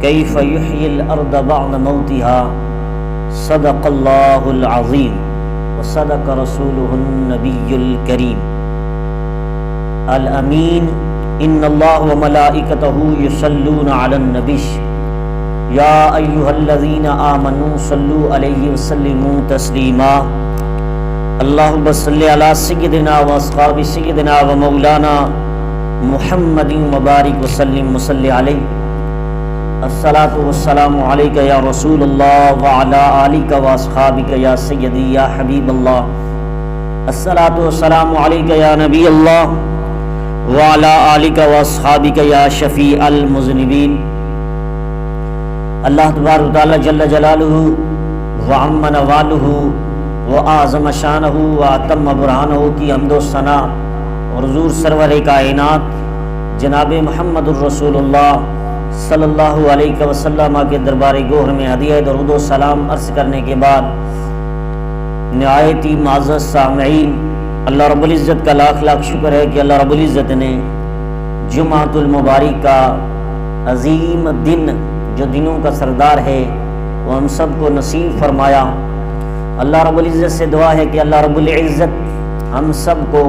كيف يحيي الأرض بعد موتها صدق الله العظيم وصدق رسوله النبي الكريم الأمين إن الله وملائكته يصلون على النبي يا أيها الذين آمنوا صلوا عليه وسلموا تسليما اللهم صل على سيدنا وأصحاب سيدنا ومولانا محمد مبارک وسلم وصلی علیہ الصلاۃ والسلام علیک یا رسول اللہ وعلی آلک واصحابک یا سیدی یا حبیب اللہ الصلاۃ والسلام علیک یا نبی اللہ وعلی آلک واصحابک یا شفیع المذنبین۔ اللہ تبارک تعالی جل جلالہ وعم نوالہ واعظم شانہ واتم برہانہ کی حمد و ثنا اور حضور سرور کائنات جناب محمد الرسول اللہ صلی اللہ علیہ وسلم کے دربار گوہر میں ہدیہ درود و سلام عرض کرنے کے بعد نہایت ہی معزز سامعین، اللہ رب العزت کا لاکھ لاکھ شکر ہے کہ اللہ رب العزت نے جمعۃ المبارک کا عظیم دن جو دنوں کا سردار ہے وہ ہم سب کو نصیب فرمایا۔ اللہ رب العزت سے دعا ہے کہ اللہ رب العزت ہم سب کو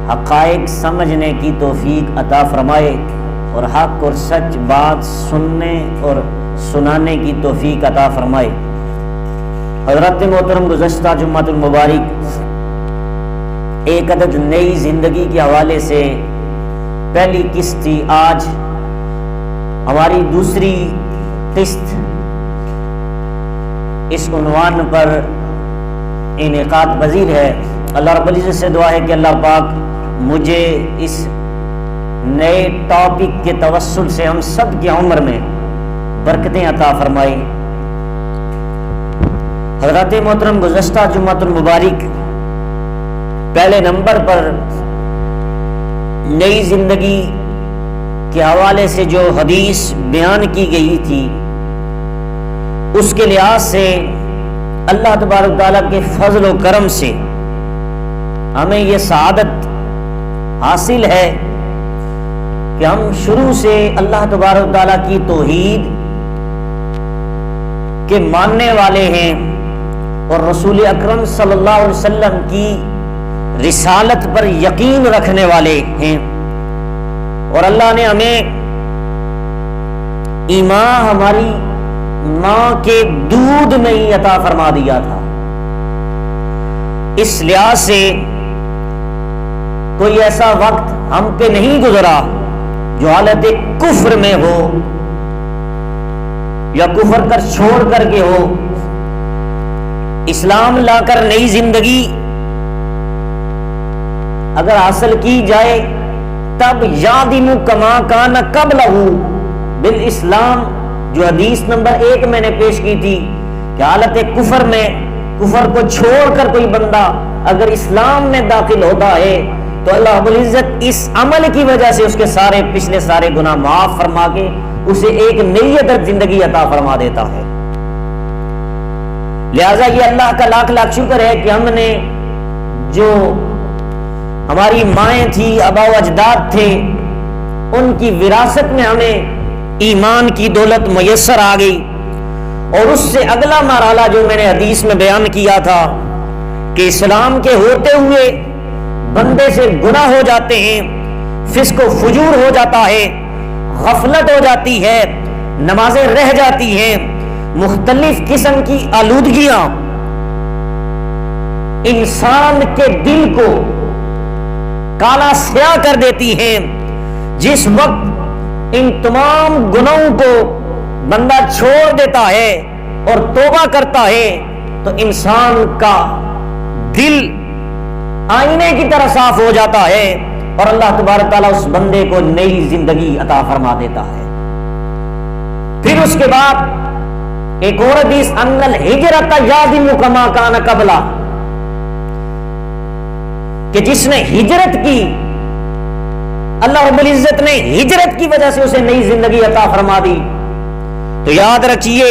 حقائق سمجھنے کی توفیق عطا فرمائے اور حق اور سچ بات سننے اور سنانے کی توفیق عطا فرمائے۔ حضرت محترم، گزشتہ جمعۃ المبارک ایک عدد نئی زندگی کے حوالے سے پہلی قسط تھی، آج ہماری دوسری قسط اس عنوان پر انعقاد پذیر ہے۔ اللہ رب العزت سے دعا ہے کہ اللہ پاک مجھے اس نئے ٹاپک کے توسل سے ہم سب کی عمر میں برکتیں عطا فرمائے۔ حضرت محترم، گزشتہ جمعۃ المبارک پہلے نمبر پر نئی زندگی کے حوالے سے جو حدیث بیان کی گئی تھی اس کے لحاظ سے اللہ تبارک تعالیٰ کے فضل و کرم سے ہمیں یہ سعادت حاصل ہے کہ ہم شروع سے اللہ تبارک تعالیٰ کی توحید کے ماننے والے ہیں اور رسول اکرم صلی اللہ علیہ وسلم کی رسالت پر یقین رکھنے والے ہیں، اور اللہ نے ہمیں ایمان ہماری ماں کے دودھ میں ہی عطا فرما دیا تھا۔ اس لحاظ سے کوئی ایسا وقت ہم پہ نہیں گزرا جو حالت کفر میں ہو یا کفر کر چھوڑ کر کے ہو، اسلام لا کر نئی زندگی اگر حاصل کی جائے تب یادم کما کان قبلہ بالاسلام، جو حدیث نمبر 1 میں نے پیش کی تھی کہ حالت کفر میں، کفر کو چھوڑ کر کوئی بندہ اگر اسلام میں داخل ہوتا ہے تو اللہ رب العزت اس عمل کی وجہ سے اس کے سارے پچھلے سارے گناہ معاف فرما کے اسے ایک نئی زندگی عطا فرما دیتا ہے۔ لہذا یہ اللہ کا لاکھ لاکھ شکر ہے کہ ہم نے جو ہماری مائیں تھی، آبا و اجداد تھے، ان کی وراثت میں ہمیں ایمان کی دولت میسر آ گئی، اور اس سے اگلا مرحلہ جو میں نے حدیث میں بیان کیا تھا کہ اسلام کے ہوتے ہوئے بندے سے گناہ ہو جاتے ہیں، فسق و فجور ہو جاتا ہے، غفلت ہو جاتی ہے، نمازیں رہ جاتی ہیں، مختلف قسم کی آلودگیاں انسان کے دل کو کالا سیاہ کر دیتی ہیں۔ جس وقت ان تمام گناہوں کو بندہ چھوڑ دیتا ہے اور توبہ کرتا ہے تو انسان کا دل آئینے کی طرح صاف ہو جاتا ہے اور اللہ تبارک تعالیٰ اس بندے کو نئی زندگی عطا فرما دیتا ہے۔ پھر اس کے بعد ایک اور حدیث ان الہجرۃ یادم کما کان قبلہ، کہ جس نے ہجرت کی اللہ رب العزت نے ہجرت کی وجہ سے اسے نئی زندگی عطا فرما دی۔ تو یاد رکھیے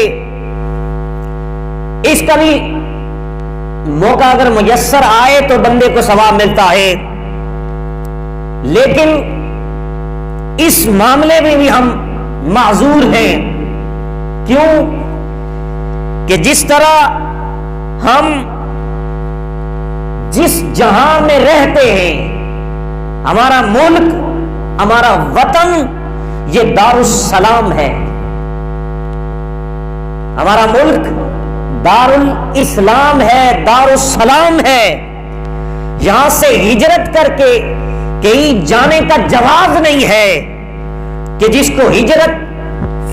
اس کا بھی موقع اگر میسر آئے تو بندے کو ثواب ملتا ہے، لیکن اس معاملے میں بھی ہم معذور ہیں. کیوں کہ جس طرح ہم جس جہاں میں رہتے ہیں، ہمارا ملک، ہمارا وطن یہ دار السلام ہے. ہمارا ملک دار الاسلام ہے، دار السلام ہے. یہاں سے ہجرت کر کے کہیں جانے کا جواز نہیں ہے کہ جس کو ہجرت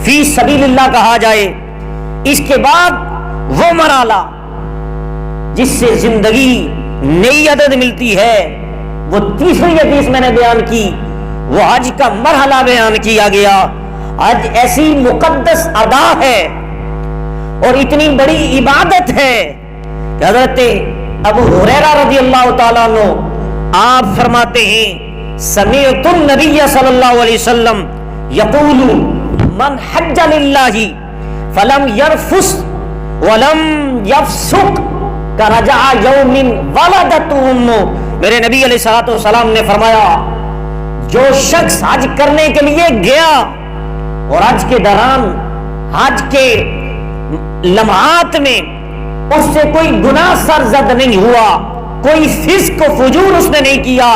فی سبیل اللہ کہا جائے. اس کے بعد وہ مرحلہ جس سے زندگی نئی عدد ملتی ہے، وہ تیسری حدیث میں نے بیان کی، وہ حج کا مرحلہ بیان کیا گیا. حج ایسی مقدس ادا ہے اور اتنی بڑی عبادت ہے کہ حضرت ابو ہریرہ رضی اللہ تعالیٰ عنہ آپ فرماتے ہیں سمعت النبی صلی اللہ علیہ وسلم یقول من حج للہ فلم یرفث ولم یفسق کرجع یوم ولدته امہ. میرے نبی علیہ الصلوۃ والسلام نے فرمایا جو شخص حج کرنے کے لیے گیا اور حج کے دوران، حج کے لمحات میں اس سے کوئی گناہ سرزد نہیں ہوا، کوئی فسق و فجور اس نے نہیں کیا،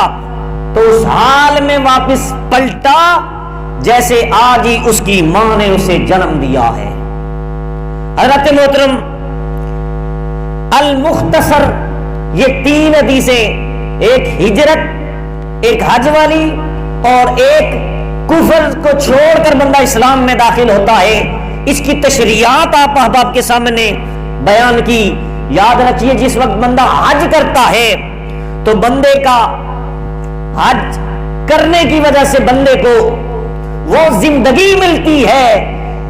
تو اس حال میں واپس پلٹا جیسے آج ہی اس کی ماں نے اسے جنم دیا ہے. حضرت محترم المختصر یہ 3 حدیثیں، ایک ہجرت، ایک حج والی اور ایک کفر کو چھوڑ کر بندہ اسلام میں داخل ہوتا ہے، اس کی تشریحات آپ احباب کے سامنے بیان کی. یاد رکھیے جس وقت بندہ حج کرتا ہے تو بندے کا حج کرنے کی وجہ سے بندے کو وہ زندگی ملتی ہے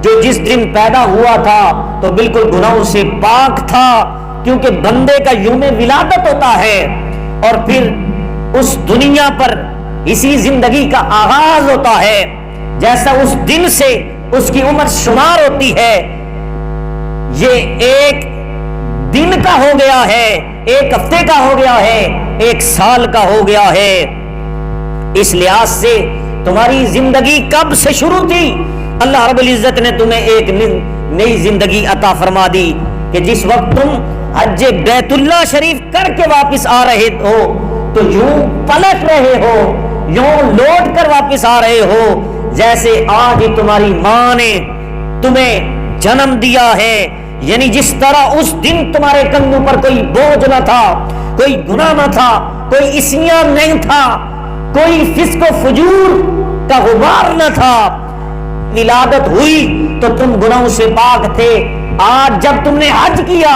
جو جس دن پیدا ہوا تھا تو بالکل گناہوں سے پاک تھا، کیونکہ بندے کا یوم ولادت ہوتا ہے اور پھر اس دنیا پر اسی زندگی کا آغاز ہوتا ہے. جیسا اس دن سے اس کی عمر شمار ہوتی ہے، یہ ایک دن کا ہو گیا ہے، ایک ہفتے کا ہو گیا ہے، ایک سال کا ہو گیا ہے. اس لحاظ سے تمہاری زندگی کب سے شروع تھی؟ اللہ رب العزت نے تمہیں ایک نئی زندگی عطا فرما دی کہ جس وقت تم حج بیت اللہ شریف کر کے واپس آ رہے ہو تو یوں پلٹ رہے ہو، یوں لوٹ کر واپس آ رہے ہو جیسے آج ہی تمہاری ماں نے تمہیں جنم دیا ہے. یعنی جس طرح اس دن تمہارے کندھوں پر کوئی بوجھ نہ تھا، کوئی گناہ نہ تھا، کوئی اسیان نہیں تھا، کوئی فسق و فجور کا غبار نہ تھا، ولادت ہوئی تو تم گناہوں سے پاک تھے. آج جب تم نے حج کیا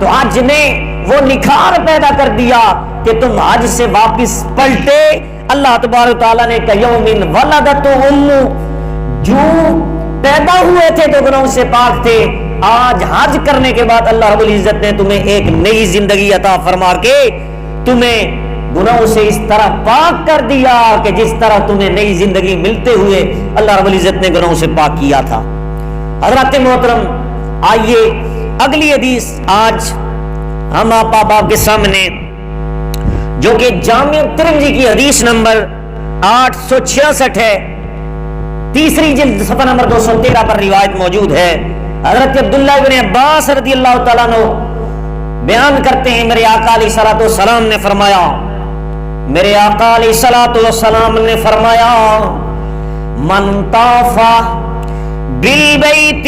تو حج نے وہ نکھار پیدا کر دیا کہ تم حج سے واپس پلٹے. اللہ تبارک تعالیٰ نے کہ یوم ولدت امہ، جو پیدا ہوئے تھے تو گناہوں سے پاک تھے، آج حج کرنے کے بعد اللہ رب العزت نے تمہیں ایک نئی زندگی عطا فرما کے تمہیں گناہوں سے اس طرح پاک کر دیا کہ جس طرح تمہیں نئی زندگی ملتے ہوئے اللہ رب العزت نے گناہوں سے پاک کیا تھا. حضرات محترم، آئیے اگلی حدیث آج ہم آپ کے سامنے، جو کہ جامع ترمذی کی حدیث نمبر 866 ہے، تیسری جلد صفحہ نمبر 213 پر روایت موجود ہے. حضرت عبداللہ بن عباس رضی اللہ تعالیٰ عنہ بیان کرتے ہیں میرے آقا علیہ الصلوۃ والسلام نے فرمایا، میرے آقا علیہ الصلوۃ والسلام نے فرمایا من طاف بالبیت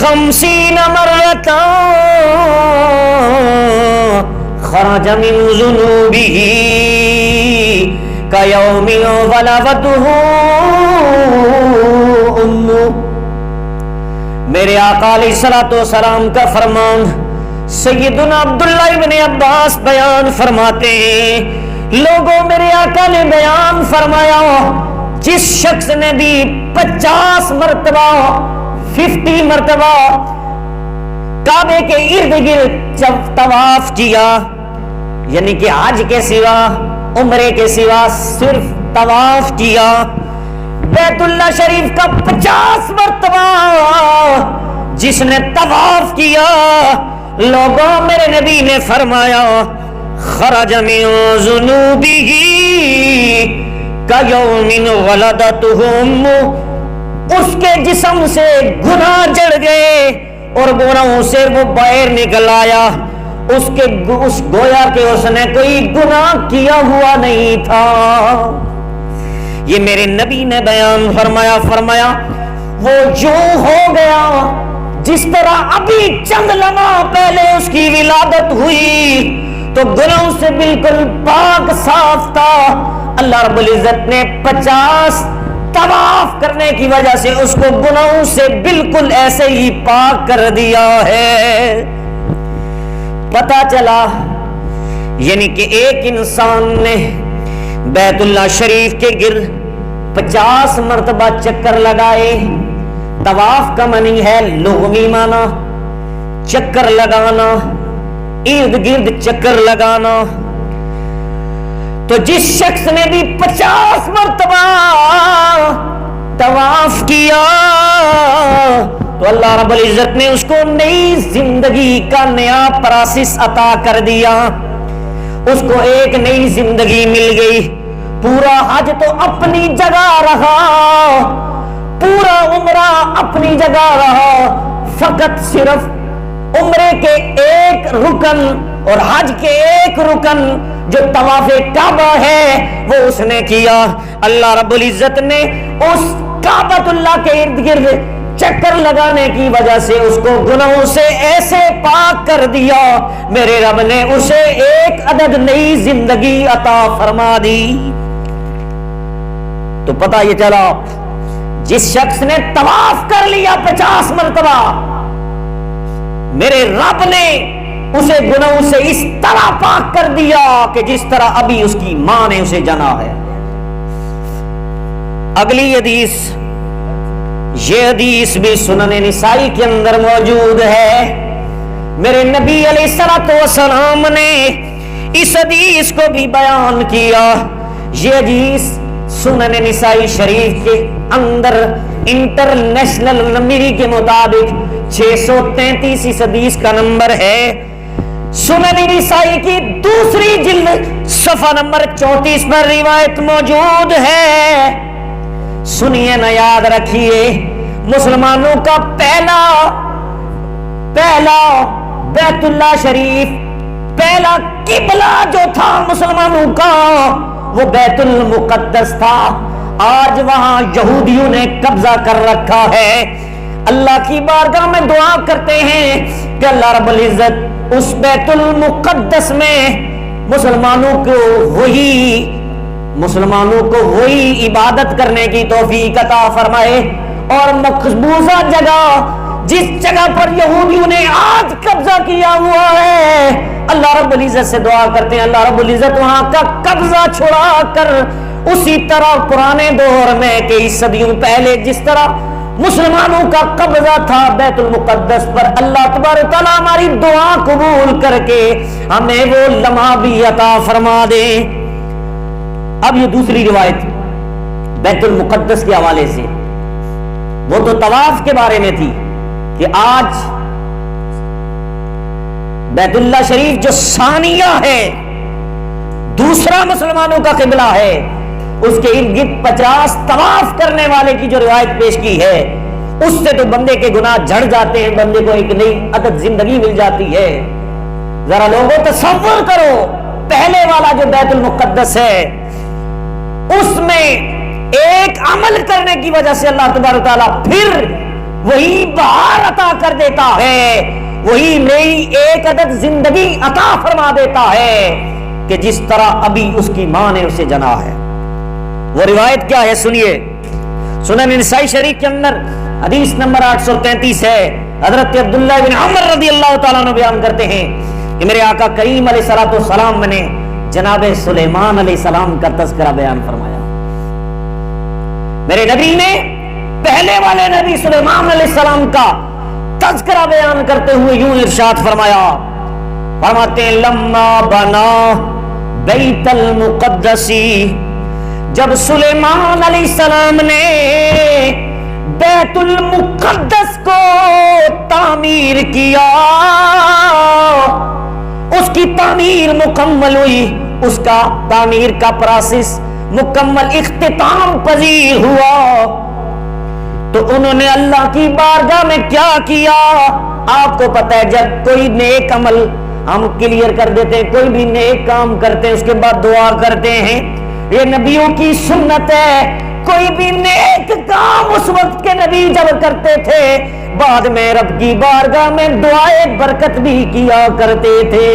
50 مرۃ خرج من ذنوبه كيوم ولدته امه. میرے آقا علیہ الصلوۃ والسلام کا فرمان سیدنا عبداللہ ابن عباس بیان فرماتے ہیں، لوگوں میرے آقا نے بیان فرمایا جس شخص نے بھی 50 مرتبہ 50 مرتبہ کعبے کے ارد گرد جب طواف کیا، یعنی کہ حج کے سوا عمرے کے سوا صرف طواف کیا، بیت اللہ شریف کا 50 مرتبہ جس نے طواف کیا، لوگوں میرے نبی نے فرمایا خرج من ذنوبہ کیوم ولدتہ امہ، اس کے جسم سے گناہ جڑ گئے اور گناہوں سے وہ باہر نکل آیا، اس گویا کہ اس نے کوئی گناہ کیا ہوا نہیں تھا۔ یہ میرے نبی نے بیان فرمایا وہ یوں ہو گیا جس طرح ابھی چند لمحہ پہلے اس کی ولادت ہوئی تو گناہوں سے بالکل پاک صاف تھا۔ اللہ رب العزت نے 50 طواف کرنے کی وجہ سے اس کو گناہوں سے بالکل ایسے ہی پاک کر دیا ہے۔ پتہ چلا یعنی کہ ایک انسان نے بیت اللہ شریف کے گرد 50 مرتبہ چکر لگائے۔ طواف کا معنی ہے لغوی معنی چکر لگانا، ارد گرد چکر لگانا۔ تو جس شخص نے بھی 50 مرتبہ طواف کیا تو اللہ رب العزت نے اس کو نئی زندگی کا نیا پراسس عطا کر دیا، اس کو ایک نئی زندگی مل گئی۔ پورا حج تو اپنی جگہ رہا، پورا عمرہ اپنی جگہ رہا، فقط صرف عمرے کے ایک رکن اور حج کے ایک رکن جو طواف کعبہ ہے وہ اس نے کیا۔ اللہ رب العزت نے اس کعبۃ اللہ کے ارد گرد چکر لگانے کی وجہ سے اس کو گناہوں سے ایسے پاک کر دیا، میرے رب نے اسے ایک عدد نئی زندگی عطا فرما دی۔ تو پتہ یہ چلا جس شخص نے طواف کر لیا 50 مرتبہ، میرے رب نے اسے گناہوں سے اس طرح پاک کر دیا کہ جس طرح ابھی اس کی ماں نے اسے جنا ہے۔ اگلی حدیث، یہ حدیث بھی سنن نسائی کے اندر موجود ہے۔ میرے نبی علیہ الصلوۃ والسلام نے اس حدیث کو بھی بیان کیا۔ یہ حدیث سنن نسائی شریف کے اندر انٹرنیشنل نمبر کے مطابق 633 اس حدیث کا نمبر ہے۔ سنن نسائی کی دوسری جلد صفحہ نمبر 34 پر روایت موجود ہے۔ سنیے نہ، یاد رکھیے، مسلمانوں کا پہلا بیت اللہ شریف، پہلا قبلہ جو تھا مسلمانوں کا وہ بیت المقدس تھا۔ آج وہاں یہودیوں نے قبضہ کر رکھا ہے۔ اللہ کی بارگاہ میں دعا کرتے ہیں کہ اللہ رب العزت اس بیت المقدس میں مسلمانوں کو وہی عبادت کرنے کی توفیق عطا فرمائے، اور مقبوضہ جگہ جس جگہ پر یہودیوں نے آج قبضہ کیا ہوا ہے، اللہ رب العزت سے دعا کرتے ہیں اللہ رب العزت وہاں کا قبضہ چھڑا کر اسی طرح پرانے دور میں کئی صدیوں پہلے جس طرح مسلمانوں کا قبضہ تھا بیت المقدس پر، اللہ تبارک تعالیٰ ہماری دعا قبول کر کے ہمیں وہ لمحہ بھی عطا فرما دے۔ اب یہ دوسری روایت بیت المقدس کے حوالے سے، وہ تو طواف کے بارے میں تھی کہ آج بیت اللہ شریف جو ثانیہ ہے، دوسرا مسلمانوں کا قبلہ ہے، اس کے ارد گرد 50 طواف کرنے والے کی جو روایت پیش کی ہے، اس سے تو بندے کے گناہ جھڑ جاتے ہیں، بندے کو ایک نئی عدد زندگی مل جاتی ہے۔ ذرا لوگوں تصور کرو، پہلے والا جو بیت المقدس ہے اس میں ایک عمل کرنے کی وجہ سے اللہ تبارک تعالیٰ پھر وہی بہار عطا کر دیتا ہے، وہی نئی ایک عدد زندگی عطا فرما دیتا ہے کہ جس طرح ابھی اس کی ماں نے اسے جنا ہے۔ وہ روایت کیا ہے سنیے، سنن نسائی شریف کے اندر حدیث نمبر 833 ہے۔ حضرت عبداللہ بن عمر رضی اللہ تعالیٰ عنہ بیان کرتے ہیں کہ میرے آقا کریم علیہ السلام نے جناب سلیمان علیہ السلام کا تذکرہ بیان فرمایا۔ میرے نبی نے پہلے والے نبی سلیمان علیہ السلام کا تذکرہ بیان کرتے ہوئے یوں ارشاد فرمایا، فرماتے ہیں لما بنا بیت المقدسی، جب سلیمان علیہ السلام نے بیت المقدس کو تعمیر کیا، اس کی تعمیر مکمل ہوئی، اس کا تعمیر کا پروسیس مکمل اختتام پذیر ہوا تو انہوں نے اللہ کی بارگاہ میں کیا کیا؟ آپ کو پتہ ہے جب کوئی نیک عمل ہم کلیئر کر دیتے ہیں، کوئی بھی نیک کام کرتے ہیں اس کے بعد دعا کرتے ہیں، یہ نبیوں کی سنت ہے۔ کوئی بھی نیک کام اس وقت کے نبی جب کرتے تھے بعد میں رب کی بارگاہ میں دعائے برکت بھی کیا کرتے تھے۔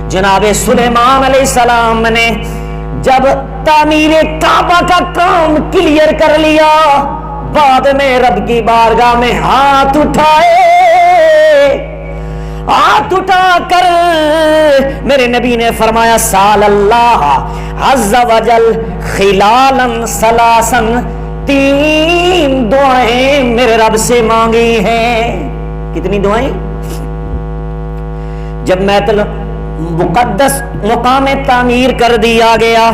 جناب سلیمان علیہ السلام نے جب تعمیر کعبہ کا کام کلیئر کر لیا بعد میں رب کی بارگاہ میں ہاتھ اٹھا کر میرے نبی نے فرمایا سال اللہ عز وجل خلالا ثلاثا، 3 دعائیں میرے رب سے مانگی ہیں۔ کتنی دعائیں؟ جب بیت المقدس مقام تعمیر کر دیا گیا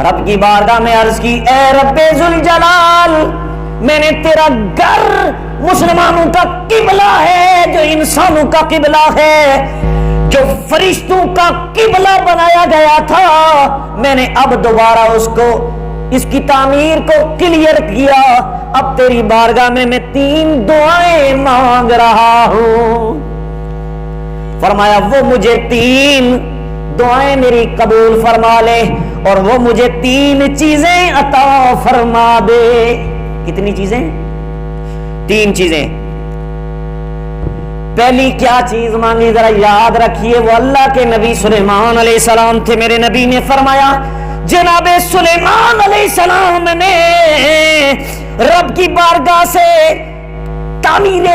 رب کی بارگاہ میں عرض کی اے رب ذوالجلال، میں نے تیرا گھر مسلمانوں کا قبلہ ہے جو انسانوں کا قبلہ ہے، جو فرشتوں کا قبلہ بنایا گیا تھا، میں نے اب دوبارہ اس کی تعمیر کو کلیئر کیا، اب تیری بارگاہ میں 3 دعائیں مانگ رہا ہوں۔ فرمایا وہ مجھے 3 دعائیں میری قبول فرما لے اور وہ مجھے 3 چیزیں عطا فرما دے۔ کتنی چیزیں؟ 3 چیزیں۔ پہلی کیا چیز مانگی ذرا یاد رکھیے، وہ اللہ کے نبی سلیمان علیہ السلام تھے۔ میرے نبی نے فرمایا جناب سلیمان علیہ السلام نے رب کی بارگاہ سے تعمیر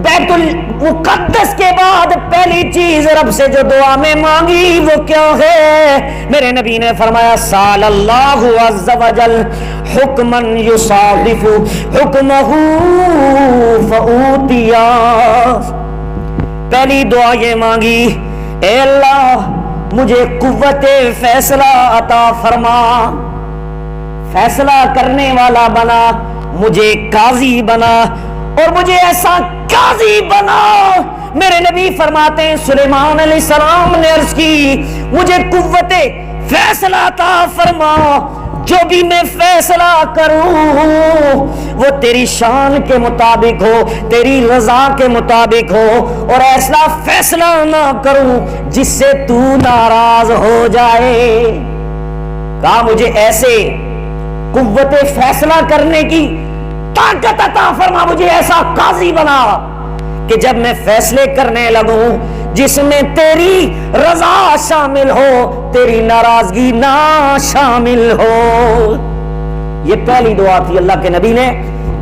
بیت المقدس کے بعد پہلی چیز رب سے جو دعا میں مانگی وہ کیا ہے؟ میرے نبی نے فرمایا سال اللہ عز وجل حکما یصادف حکمہ فاوتیا۔ پہلی دعا یہ مانگی اے اللہ مجھے قوت فیصلہ عطا فرما، فیصلہ کرنے والا بنا، مجھے قاضی بنا اور مجھے ایسا قاضی بنا۔ میرے نبی فرماتے ہیں سلیمان علیہ السلام نے عرض کی مجھے قوت فیصلہ عطا فرما، جو بھی میں فیصلہ کروں وہ تیری شان کے مطابق ہو، تیری رضا کے مطابق ہو، اور ایسا فیصلہ نہ کروں جس سے تو ناراض ہو جائے۔ کہا مجھے ایسے قوت فیصلہ کرنے کی طاقت عطا فرما، مجھے ایسا قاضی بنا کہ جب میں فیصلے کرنے لگوں جس میں تیری رضا شامل ہو، تیری ناراضگی نہ شامل ہو۔ یہ پہلی دعا تھی اللہ کے نبی نے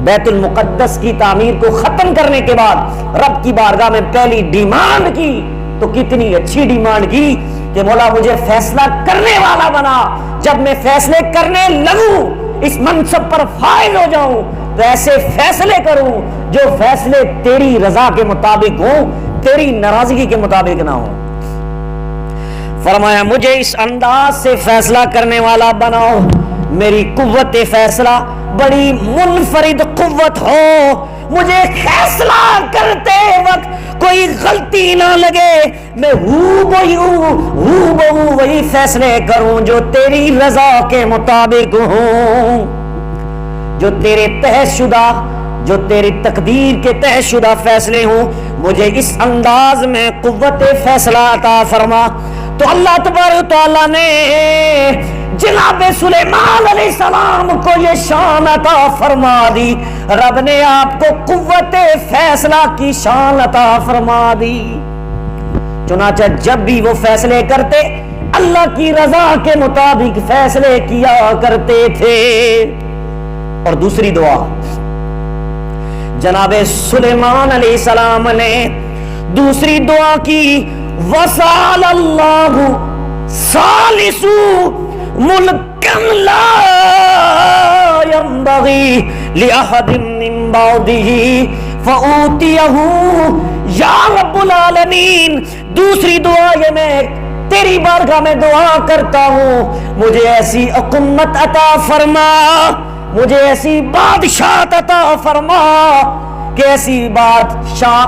بیت المقدس کی تعمیر کو ختم کرنے کے بعد رب کی بارگاہ میں پہلی ڈیمانڈ کی، تو کتنی اچھی ڈیمانڈ کی کہ مولا مجھے فیصلہ کرنے والا بنا، جب میں فیصلے کرنے لگوں اس منصب پر فائز ہو جاؤں تو ایسے فیصلے کروں جو فیصلے تیری رضا کے مطابق ہوں، تیری ناراضگی کے مطابق نہ ہوں۔ فرمایا مجھے اس انداز سے فیصلہ کرنے والا بناؤ، میری قوت فیصلہ بڑی منفرد قوت ہو، مجھے فیصلہ کرتے وقت کوئی غلطی نہ لگے، میں ہوں وہی فیصلے کروں جو تیری رضا کے مطابق ہوں، جو تیرے تحت شدہ، جو تیری تقدیر کے تحت شدہ فیصلے ہوں، مجھے اس انداز میں قوت فیصلہ عطا فرما۔ تو اللہ تبارک و تعالیٰ نے جناب سلیمان علیہ السلام کو یہ شان عطا فرما دی، رب نے آپ کو قوت فیصلہ کی شان عطا فرما دی۔ چنانچہ جب بھی وہ فیصلے کرتے اللہ کی رضا کے مطابق فیصلے کیا کرتے تھے۔ اور دوسری دعا جناب سلیمان علیہ السلام نے دوسری دعا کی وَسَأَلَ اللَّهُ ثَالِثُ مُلْكًا لَا يَنبَغِي لِأَحَدٍ مِّن بَعْدِهِ فَأُوتِيَهُ یا رب العالمین۔ دوسری دعا یہ میں تیری بارگاہ میں دعا کرتا ہوں، مجھے ایسی حکومت عطا فرما، مجھے ایسی بادشاہت عطا فرما کہ ایسی بادشاہ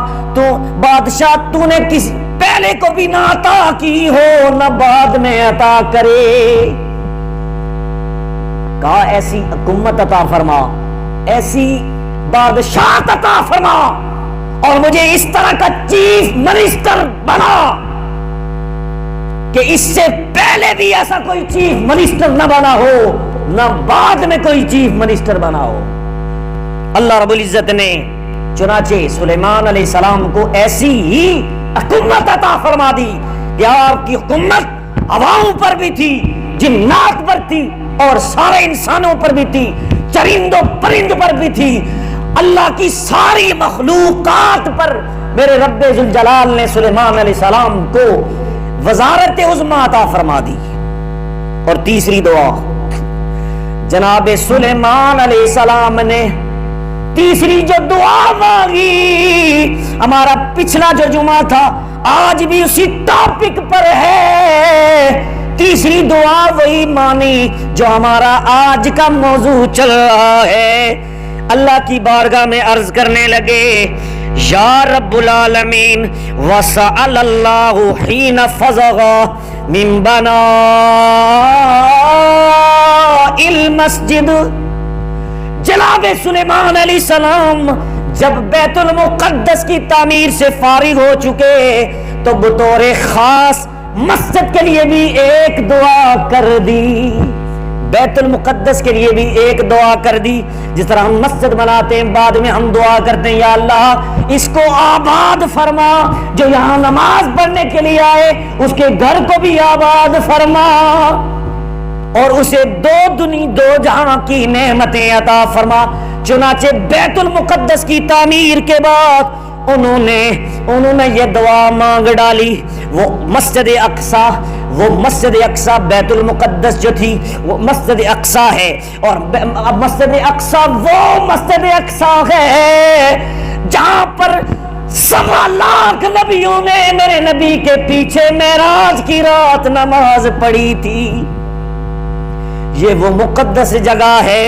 تو نے کسی پہلے کو بھی نہ عطا کی ہو، نہ بعد میں عطا کرے۔ کہا ایسی حکومت عطا فرما، ایسی بادشاہت عطا فرما، اور مجھے اس طرح کا چیف منسٹر بنا کہ اس سے پہلے بھی ایسا کوئی چیف منسٹر نہ بنا ہو، نہ بعد میں کوئی چیف منسٹر بنا ہو۔ اللہ رب العزت نے چنانچہ سلیمان علیہ السلام کو ایسی ہی حکومت عطا فرما دی کہ آپ کی حکومت عوام پر بھی تھی، جنات پر تھی، اور سارے انسانوں پر بھی تھی، چرند و پرند پر بھی تھی، اللہ کی ساری مخلوقات پر میرے رب ذوالجلال نے سلیمان علیہ السلام کو وزارت عظمیٰ عطا فرما دی۔ اور تیسری دعا جناب سلیمان علیہ السلام نے تیسری جو دعا مانگی، ہمارا پچھلا جو جمعہ تھا آج بھی اسی ٹاپک پر ہے، تیسری دعا وہی مانی جو ہمارا آج کا موضوع چل رہا ہے۔ اللہ کی بارگاہ میں عرض کرنے لگے، یا رب العالمین، وسأل اللہ حین فزغ من بناء المسجد۔ جناب سلیمان علیہ السلام جب بیت المقدس کی تعمیر سے فارغ ہو چکے تو بطور خاص مسجد کے لیے بھی ایک دعا کر دی، بیت المقدس کے لیے بھی ایک دعا کر دی۔ جس طرح ہم مسجد بناتے ہیں بعد میں ہم دعا کرتے ہیں، یا اللہ اس کو آباد فرما، جو یہاں نماز پڑھنے کے لیے آئے اس کے گھر کو بھی آباد فرما، اور اسے دو جہاں کی نعمتیں عطا فرما۔ چنانچہ بیت المقدس کی تعمیر کے بعد انہوں نے یہ دعا مانگ ڈالی۔ وہ مسجد اقصی بیت المقدس جو تھی وہ مسجد اقصی ہے، اور مسجد اقصی وہ مسجد اقصی ہے جہاں پر 1.25 لاکھ نبیوں نے میرے نبی کے پیچھے معراج کی رات نماز پڑھی تھی۔ یہ وہ مقدس جگہ ہے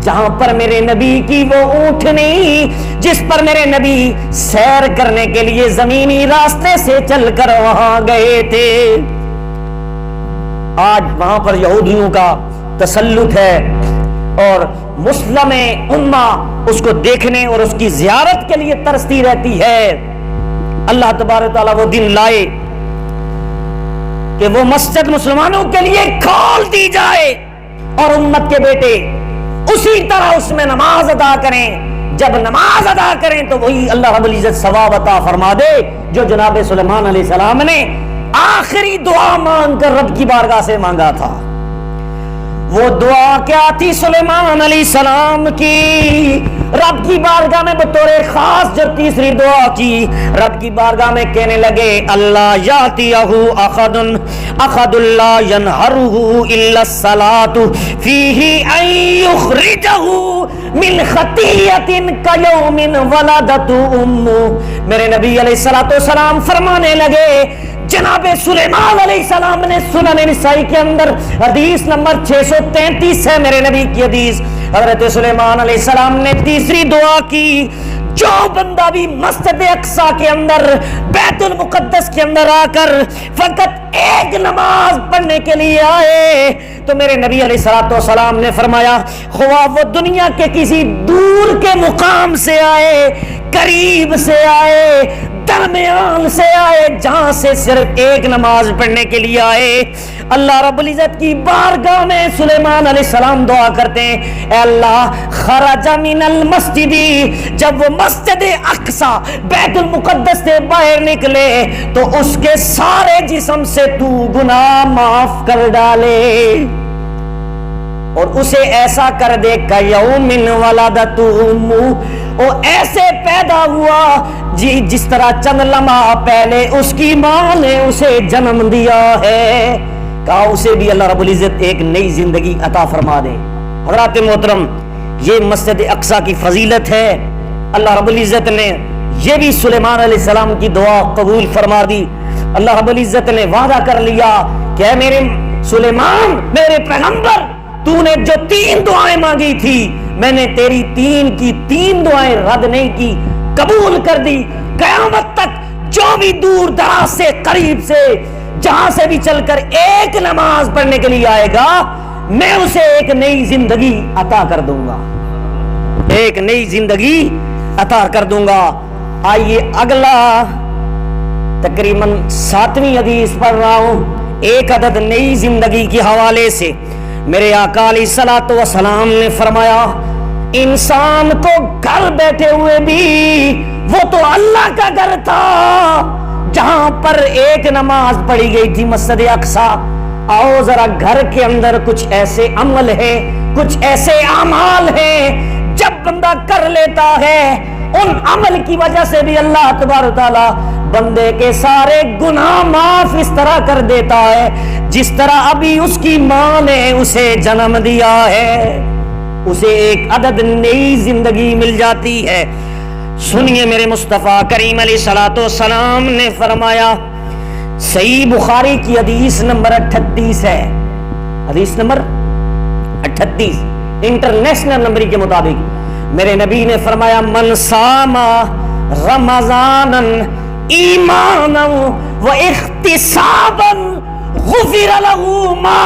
جہاں پر میرے نبی کی وہ اونٹنی جس پر میرے نبی سیر کرنے کے لیے زمینی راستے سے چل کر وہاں گئے تھے، آج وہاں پر یہودیوں کا تسلط ہے، اور مسلم امہ اس کو دیکھنے اور اس کی زیارت کے لیے ترستی رہتی ہے۔ اللہ تبارک تعالیٰ وہ دن لائے کہ وہ مسجد مسلمانوں کے لیے کھول دی جائے، اور امت کے بیٹے اسی طرح اس میں نماز ادا کریں۔ جب نماز ادا کریں تو وہی اللہ رب العزت ثواب عطا فرما دے جو جناب سلیمان علیہ السلام نے آخری دعا مانگ کر رب کی بارگاہ سے مانگا تھا۔ وہ دعا کیا تھی سلیمان علیہ السلام کی؟ رب کی بارگاہ میں بطور خاص جو تیسری دعا کی، رب کی بارگاہ میں کہنے لگے، اللہ یاتیہ احد لا ینہرہ الا الصلاۃ فیہ ان یخرجہ من خطیۃ کیوم ولدت امہ۔ میرے نبی علیہ السلام فرمانے لگے، جناب سلیمان علیہ السلام نے سنن نسائی کے اندر حدیث نمبر 633 ہے میرے نبی کی حدیث، حضرت سلیمان علیہ السلام نے تیسری دعا کی، جو بندہ بھی مسجد اقصی کے اندر بیت المقدس کے اندر آ کر فقط ایک نماز پڑھنے کے لیے آئے تو میرے نبی علیہ السلام نے فرمایا، خواہ وہ دنیا کے کسی دور کے مقام سے آئے، قریب سے آئے، درمیان سے آئے، جہاں سے صرف ایک نماز پڑھنے کے لیے آئے، اللہ رب العزت کی بارگاہ میں سلیمان علیہ السلام دعا کرتے ہیں، اے اللہ خرج من المسجد، جب وہ مسجد اقصی بیت المقدس سے باہر نکلے تو اس کے سارے جسم سے تو گناہ معاف کر ڈالے، اور اسے ایسا کر دے کہ یوم ولدت امہ، وہ ایسے پیدا ہوا جس طرح چند لمحہ پہلے اس کی ماں نے اسے جنم دیا ہے، کہا اسے بھی اللہ رب العزت ایک نئی زندگی عطا فرما دے۔ حضرات محترم، یہ مسجد اقصی کی فضیلت ہے، اللہ رب العزت نے یہ بھی سلیمان علیہ السلام کی دعا قبول فرما دی۔ اللہ رب العزت نے وعدہ کر لیا کہ اے میرے سلیمان، میرے پیغمبر، تو نے جو 3 دعائیں مانگی تھی میں نے تیری 3 کی 3 دعائیں رد نہیں کی، قبول کر دی۔ قیامت تک جو بھی دور دراز سے قریب سے جہاں سے بھی چل کر ایک نماز پڑھنے کے لیے آئے گا، میں اسے ایک نئی زندگی عطا کر دوں گا، ایک نئی زندگی عطا کر دوں گا۔ آئیے اگلا تقریباً 7ویں حدیث پڑھ رہا ہوں، ایک عدد نئی زندگی کے حوالے سے۔ میرے آقا علیہ الصلوۃ والسلام نے فرمایا انسان کو گھر بیٹھے ہوئے بھی وہ تو اللہ کا گھر تھا جہاں پر ایک نماز پڑھی گئی تھی مسجد اقصی۔ آؤ ذرا گھر کے اندر کچھ ایسے عمل ہیں، کچھ ایسے اعمال ہیں جب بندہ کر لیتا ہے ان عمل کی وجہ سے بھی اللہ تبارک تعالیٰ بندے کے سارے گناہ معاف اس طرح کر دیتا ہے جس طرح ابھی اس کی ماں نے اسے جنم دیا ہے، اسے ایک عدد نئی زندگی مل جاتی ہے۔ سنیے میرے مصطفیٰ کریم علیہ الصلوۃ والسلام نے فرمایا، صحیح بخاری کی حدیث نمبر 38 ہے، حدیث نمبر 38 انٹرنیشنل نمبر کے مطابق میرے نبی نے فرمایا من صام رمضانا ایمانا و احتسابا غفر له ما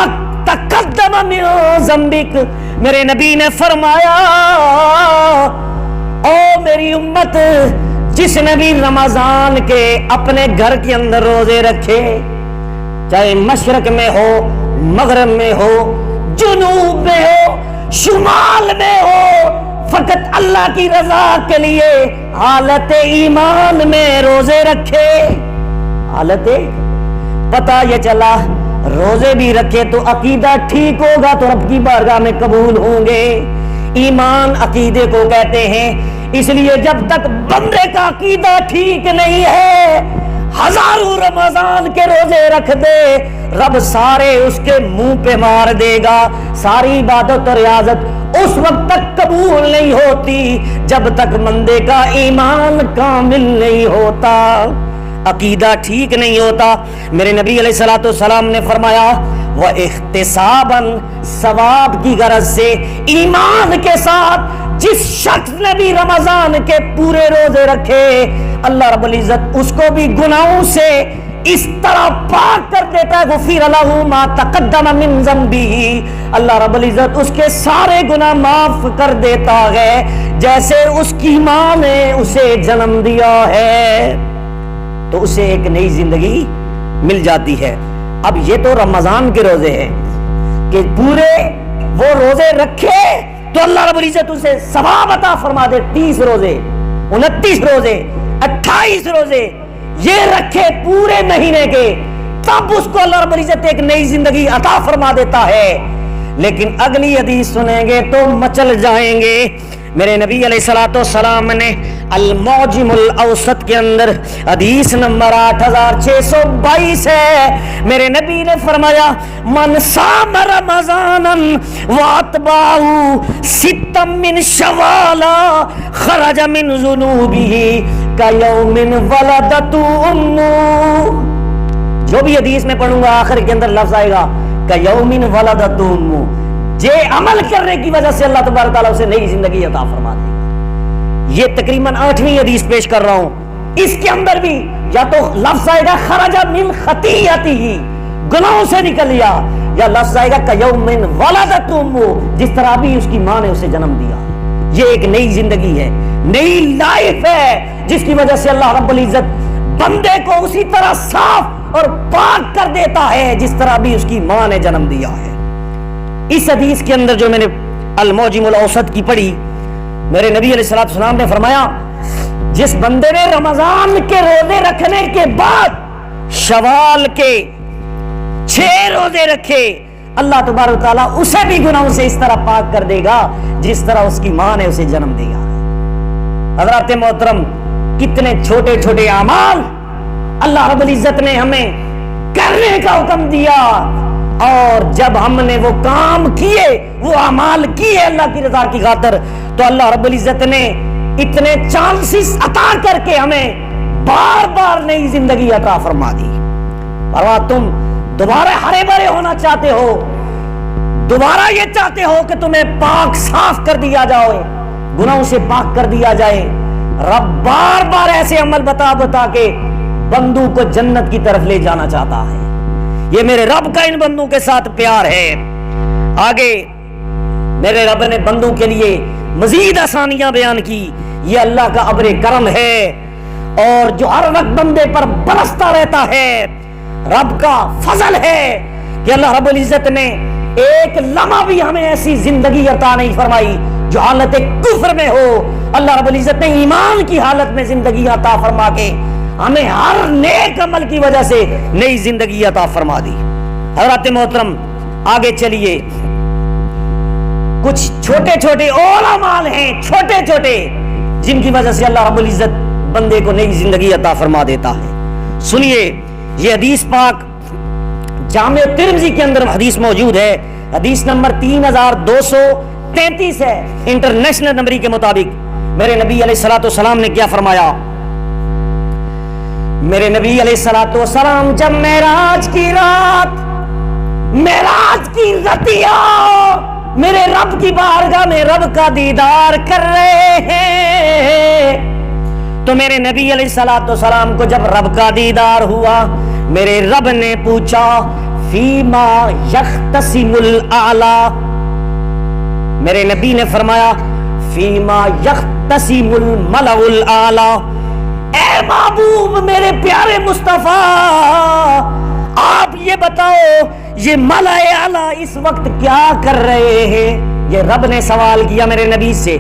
تقدم من ذنبک۔ میرے نبی نے فرمایا او میری امت، جس نے بھی رمضان کے اپنے گھر کے اندر روزے رکھے، چاہے مشرق میں ہو، مغرب میں ہو، جنوب میں ہو، شمال میں ہو، فقط اللہ کی رضا کے لیے حالت ایمان میں روزے رکھے، حالت پتہ یہ چلا روزے بھی رکھے تو عقیدہ ٹھیک ہوگا تو رب کی بارگاہ میں قبول ہوں گے۔ ایمان عقیدے کو کہتے ہیں، اس لیے جب تک بندے کا عقیدہ ٹھیک نہیں ہے ہزاروں رمضان کے روزے رکھ دے رب سارے اس کے منہ پہ مار دے گا، ساری عبادت اور ریاضت اس وقت تک قبول نہیں ہوتی جب تک بندے کا ایمان کامل نہیں ہوتا، عقیدہ ٹھیک نہیں ہوتا۔ میرے نبی علیہ الصلوۃ والسلام نے فرمایا وہ احتساباً ثواب کی غرض سے ایمان کے ساتھ جس شخص نے بھی رمضان کے پورے روزے رکھے اللہ رب العزت اس کو بھی گناہوں سے اس طرح پاک کر دیتا ہے، غفر له ما تقدم من ذنبه، اللہ رب العزت اس کے سارے گناہ معاف کر دیتا ہے جیسے اس کی ماں نے اسے جنم دیا ہے، تو اسے ایک نئی زندگی مل جاتی ہے۔ اب یہ تو رمضان کے روزے ہیں کہ پورے وہ روزے رکھے تو اللہ رب العزت اسے ثواب عطا فرما دے، 30 روزے، 29 روزے، 28 روزے یہ رکھے پورے مہینے کے، تب اس کو اللہ رب العزت ایک نئی زندگی عطا فرما دیتا ہے۔ لیکن اگلی حدیث سنیں گے تو مچل جائیں گے۔ میرے نبی علیہ الصلوۃ والسلام نے المعجم الاوسط کے اندر حدیث نمبر 8622 ہے، میرے نبی نے فرمایا من صام رمضانا واتبعه ستا من شوال خرج من ذنوبه كيوم ولدته امه۔ جو بھی حدیث میں پڑھوں گا آخر کے اندر لفظ آئے گا كيوم ولدته امه، یہ عمل کرنے کی وجہ سے اللہ تبارک تعالیٰ اسے نئی زندگی عطا فرما دے گا۔ یہ تقریباً 8ویں حدیث پیش کر رہا ہوں، اس کے اندر بھی یا تو لفظ آئے گا خرج من خطیئتہ، گناہوں سے نکل لیا، یا لفظ آئے گا کیوم ولدتہ امہ، جس طرح بھی اس کی ماں نے اسے جنم دیا۔ یہ ایک نئی زندگی ہے، نئی لائف ہے جس کی وجہ سے اللہ رب العزت بندے کو اسی طرح صاف اور پاک کر دیتا ہے جس طرح بھی اس کی ماں نے جنم دیا ہے۔ اس حدیث کے اندر جو میں نے المعجم الاوسط کی پڑھی، میرے نبی علیہ الصلوۃ والسلام نے فرمایا جس بندے نے رمضان کے روزے رکھنے کے بعد شوال کے 6 روزے رکھے اللہ تبارک تعالیٰ اسے بھی گناہوں سے اس طرح پاک کر دے گا جس طرح اس کی ماں نے اسے جنم دیا۔ حضرات محترم، کتنے چھوٹے چھوٹے اعمال اللہ رب العزت نے ہمیں کرنے کا حکم دیا، اور جب ہم نے وہ کام کیے، وہ اعمال کیے اللہ کی رضا کی خاطر، تو اللہ رب العزت نے اتنے چانسز عطا کر کے ہمیں بار بار نئی زندگی عطا فرما دی۔ اور تم دوبارہ ہرے بھرے ہونا چاہتے ہو، دوبارہ یہ چاہتے ہو کہ تمہیں پاک صاف کر دیا جائے، گناہوں سے پاک کر دیا جائے، رب بار بار ایسے عمل بتا بتا کے بندوں کو جنت کی طرف لے جانا چاہتا ہے۔ یہ میرے رب کا ان بندوں کے ساتھ پیار ہے۔ آگے میرے رب نے بندوں کے لیے مزید آسانیاں بیان کی. یہ اللہ کا ابر کرم ہے اور جو ہر وقت بندے پر برستا رہتا ہے. رب کا فضل ہے کہ اللہ رب العزت نے ایک لمحہ بھی ہمیں ایسی زندگی عطا نہیں فرمائی جو حالت کفر میں ہو. اللہ رب العزت نے ایمان کی حالت میں زندگی عطا فرما کے ہمیں ہر نیک عمل کی وجہ سے نئی زندگی عطا فرما دی. حضرات محترم آگے چلیے. کچھ چھوٹے چھوٹے اور اعمال ہیں چھوٹے چھوٹے جن کی وجہ سے اللہ رب العزت بندے کو نئی زندگی عطا فرما دیتا ہے. سنیے یہ حدیث پاک جامع ترمذی کے اندر حدیث موجود ہے. حدیث نمبر 3233 ہے انٹرنیشنل نمبر کے مطابق. میرے نبی علیہ الصلوۃ والسلام نے کیا فرمایا؟ میرے نبی علیہ الصلوۃ والسلام جب معراج کی رتیا میرے رب کی بارگاہ میں رب کا دیدار کر رہے ہیں تو میرے نبی علیہ الصلوۃ والسلام کو جب رب کا دیدار ہوا میرے رب نے پوچھا فیما یختصم الاعلی. میرے نبی نے فرمایا فیما یختصم الملأ الاعلی. اے محبوب میرے پیارے مصطفیٰ آپ یہ بتاؤ یہ ملأ اعلی اس وقت کیا کر رہے ہیں؟ یہ رب نے سوال کیا میرے نبی سے.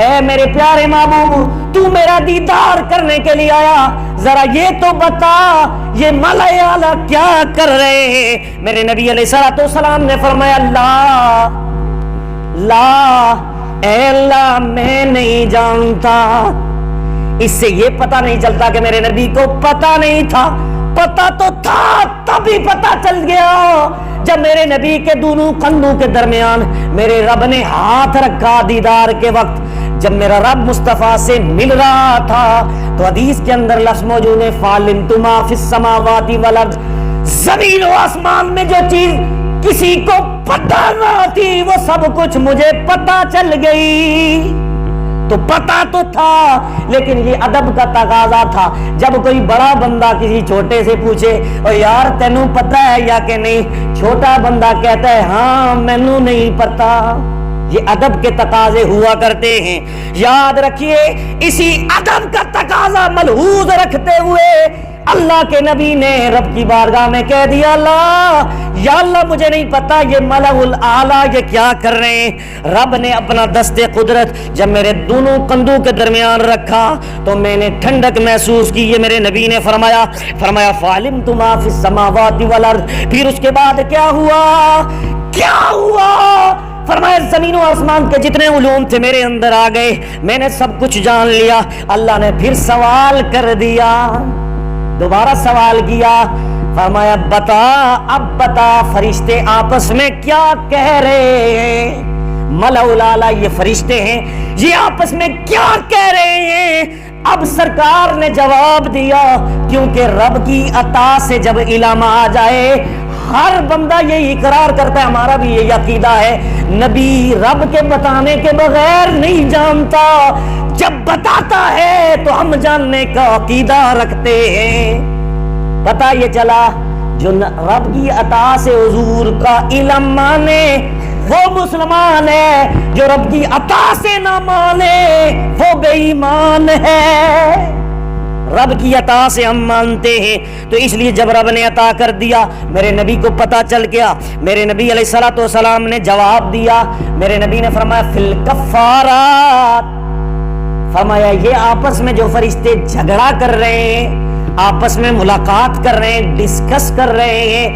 اے میرے پیارے محبوب تو میرا دیدار کرنے کے لیے آیا ذرا یہ تو بتا یہ ملأ اعلی کیا کر رہے ہیں؟ میرے نبی علیہ الصلوۃ والسلام نے فرمایا لا اے اللہ میں نہیں جانتا. اس سے یہ پتہ نہیں چلتا کہ میرے نبی کو پتہ نہیں تھا. پتہ تو تھا تبھی پتہ چل گیا جب میرے نبی کے دونوں کندھوں کے درمیان میرے رب نے ہاتھ رکھا دیدار کے وقت جب میرا رب مصطفیٰ سے مل رہا تھا. تو حدیث کے اندر لفظ موجود ہے فَعَلِمْتُ مَا فِي السَّمَاوَاتِ وَالْأَرْضِ. زمین و آسمان میں جو چیز کسی کو پتہ نہ تھی وہ سب کچھ مجھے پتہ چل گئی. تو پتہ تو تھا لیکن یہ ادب کا تقاضا تھا. جب کوئی بڑا بندہ کسی چھوٹے سے پوچھے او یار تینوں پتہ ہے یا کہ نہیں, چھوٹا بندہ کہتا ہے ہاں مینوں نہیں پتہ. یہ ادب کے تقاضے ہوا کرتے ہیں. یاد رکھیے اسی ادب کا تقاضا ملحوظ رکھتے ہوئے اللہ کے نبی نے رب کی بارگاہ میں کہہ دیا یا اللہ مجھے نہیں پتا یہ ملأ الاعلی یہ کیا کر رہے ہیں. رب نے اپنا دست قدرت جب میرے دونوں کندھوں کے درمیان رکھا تو میں نے ٹھنڈک محسوس کی. یہ میرے نبی نے فرمایا فَعَلِمْتُ مَا فِي السَّمَاوَاتِ وَالْأَرْضِ. پھر اس کے بعد کیا ہوا فرمایا زمین و آسمان کے جتنے علوم تھے میرے اندر آ گئے, میں نے سب کچھ جان لیا. اللہ نے پھر سوال کر دیا, دوبارہ سوال کیا, فرمایا اب بتا فرشتے آپس میں کیا کہہ رہے ہیں. ملأ الاعلی یہ فرشتے ہیں یہ آپس میں کیا کہہ رہے ہیں. اب سرکار نے جواب دیا کیونکہ رب کی عطا سے جب علم آ جائے ہر بندہ یہ اقرار کرتا ہے, ہمارا بھی یہ عقیدہ ہے نبی رب کے بتانے کے بغیر نہیں جانتا, جب بتاتا ہے تو ہم جاننے کا عقیدہ رکھتے ہیں. پتہ یہ چلا جو رب کی عطا سے حضور کا علم مانے وہ مسلمان ہے, جو رب کی عطا سے نہ مانے وہ بے ایمان ہے. رب کی عطا سے ہم مانتے ہیں تو اس لیے جب رب نے عطا کر دیا میرے نبی کو پتہ چل گیا. میرے نبی علیہ الصلوۃ والسلام نے جواب دیا. میرے نبی نے فرمایا فی الکفارات, فرمایا یہ آپس میں جو فرشتے جھگڑا کر رہے ہیں آپس میں ملاقات کر رہے ہیں ڈسکس کر رہے ہیں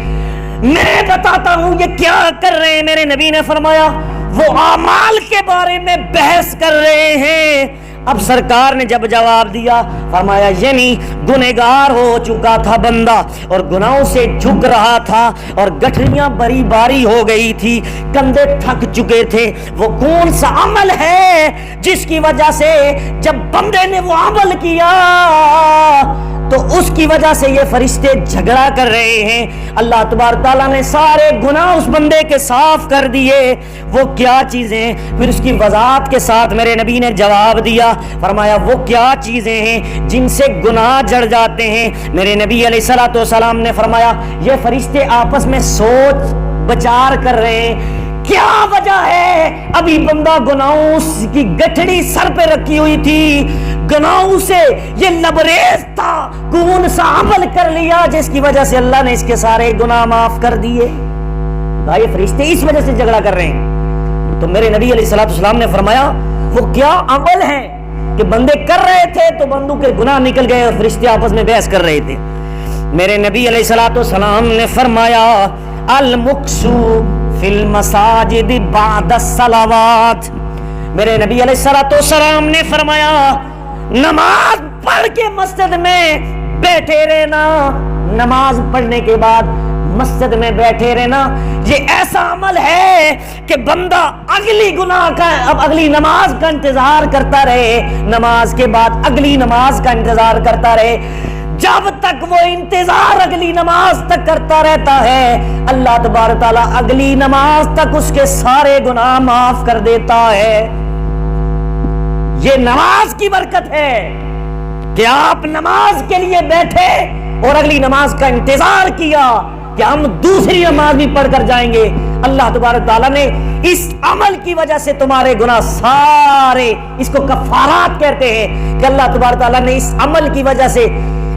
میں بتاتا ہوں یہ کیا کر رہے ہیں. میرے نبی نے فرمایا وہ اعمال کے بارے میں بحث کر رہے ہیں. اب سرکار نے جب جواب دیا فرمایا یعنی گنہگار ہو چکا تھا بندہ اور گناہوں سے جھک رہا تھا اور گٹھریاں بری باری ہو گئی تھی, کندھے تھک چکے تھے. وہ کون سا عمل ہے جس کی وجہ سے جب بندے نے وہ عمل کیا تو اس کی وجہ سے یہ فرشتے جھگڑا کر رہے ہیں. اللہ تبارک تعالیٰ نے سارے گناہ اس بندے کے صاف کر دیے. وہ کیا چیزیں, پھر اس کی وضاحت کے ساتھ میرے نبی نے جواب دیا. فرمایا وہ کیا چیزیں ہیں جن سے گناہ جڑ جاتے ہیں. میرے نبی علیہ الصلوۃ والسلام نے فرمایا یہ فرشتے آپس میں سوچ بچار کر رہے ہیں کیا وجہ ہے؟ ابھی بندہ گناہوں کی گٹھڑی سر پہ رکھی ہوئی تھی، گناہوں سے یہ لبریز تھا، کون سا عمل کر لیا جس کی وجہ سے اللہ نے اس کے سارے گناہ معاف کر دیے؟ یہ فرشتے اس وجہ سے جھگڑا کر رہے ہیں۔ تو میرے نبی علیہ السلام نے فرمایا وہ کیا عمل ہے کہ بندے کر رہے تھے تو بندوں کے گناہ نکل گئے اور فرشتے آپس میں بحث کر رہے تھے۔ میرے نبی علیہ السلام نے فرمایا المکسو فی المساجد بعد الصلوات۔ میرے نبی علیہ السلام نے فرمایا نماز پڑھ کے مسجد میں بیٹھے رہنا، نماز پڑھنے کے بعد مسجد میں بیٹھے رہنا، یہ ایسا عمل ہے کہ بندہ اگلی گناہ کا، اب اگلی نماز کا انتظار کرتا رہے، نماز کے بعد اگلی نماز کا انتظار کرتا رہے۔ جب تک وہ انتظار اگلی نماز تک کرتا رہتا ہے، اللہ تبارک تعالیٰ اگلی نماز تک اس کے سارے گناہ معاف کر دیتا ہے۔ یہ نماز کی برکت ہے کہ آپ نماز کے لیے بیٹھے اور اگلی نماز کا انتظار کیا کہ ہم دوسری نماز بھی پڑھ کر جائیں گے۔ اللہ تبارک تعالیٰ نے اس عمل کی وجہ سے تمہارے گناہ سارے، اس کو کفارات کہتے ہیں کہ اللہ تبارک تعالیٰ نے اس عمل کی وجہ سے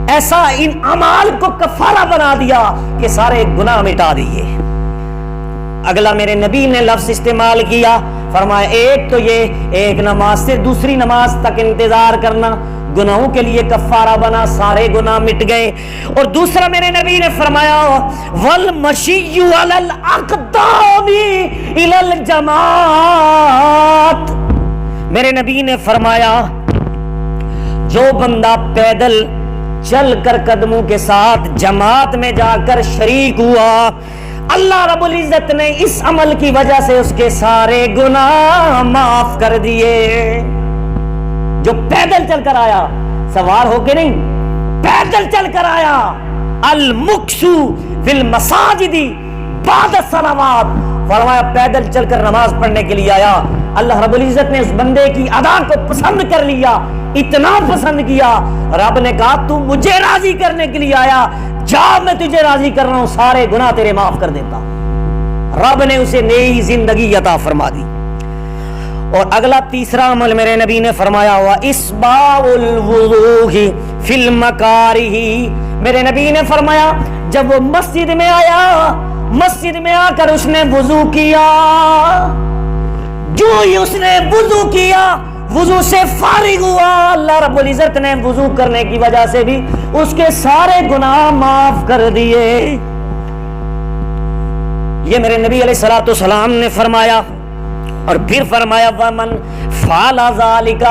ایسا ان اعمال کو کفارہ بنا دیا کہ سارے گناہ مٹا دیے۔ اگلا میرے نبی نے لفظ استعمال کیا، فرمایا ایک تو یہ ایک نماز سے دوسری نماز تک انتظار کرنا گناہوں کے لیے کفارہ بنا، سارے گناہ مٹ گئے۔ اور دوسرا میرے نبی نے فرمایا والمشی علی الاقدام الی الجماعت۔ میرے نبی نے فرمایا جو بندہ پیدل چل کر قدموں کے ساتھ جماعت میں جا کر شریک ہوا، اللہ رب العزت نے اس عمل کی وجہ سے اس کے سارے گناہ معاف کر دیے۔ جو پیدل چل کر آیا، سوار ہو کے نہیں، پیدل چل کر آیا، المکسو فی المساجد بعد الصلوات، فرمایا پیدل چل کر نماز پڑھنے کے لیے آیا، اللہ رب العزت نے اس بندے کی ادا کو پسند کر لیا، اتنا پسند کیا، رب نے کہا تو مجھے راضی کرنے کے لیے آیا، جا میں تجھے راضی کر رہا ہوں، سارے گناہ تیرے معاف کر دیتا ہوں۔ رب نے اسے نئی زندگی عطا فرما دی۔ اور اگلا تیسرا عمل میرے نبی نے فرمایا ہوا اسباغ الوضوء فی المکارہ۔ میرے نبی نے فرمایا جب وہ مسجد میں آیا، مسجد میں آ کر اس نے وضو کیا، جو ہی اس نے وضو کیا، وضو سے فارغ ہوا، اللہ رب العزت نے وضو کرنے کی وجہ سے بھی اس کے سارے گناہ معاف کر دیے۔ یہ میرے نبی علیہ السلام نے فرمایا۔ اور پھر فرمایا ومن فعل ذالک،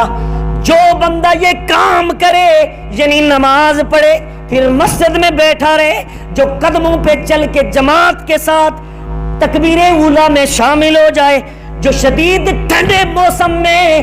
جو بندہ یہ کام کرے یعنی نماز پڑھے پھر مسجد میں بیٹھا رہے، جو قدموں پہ چل کے جماعت کے ساتھ تکبیر اولیٰ میں شامل ہو جائے، جو شدید ٹھنڈے موسم میں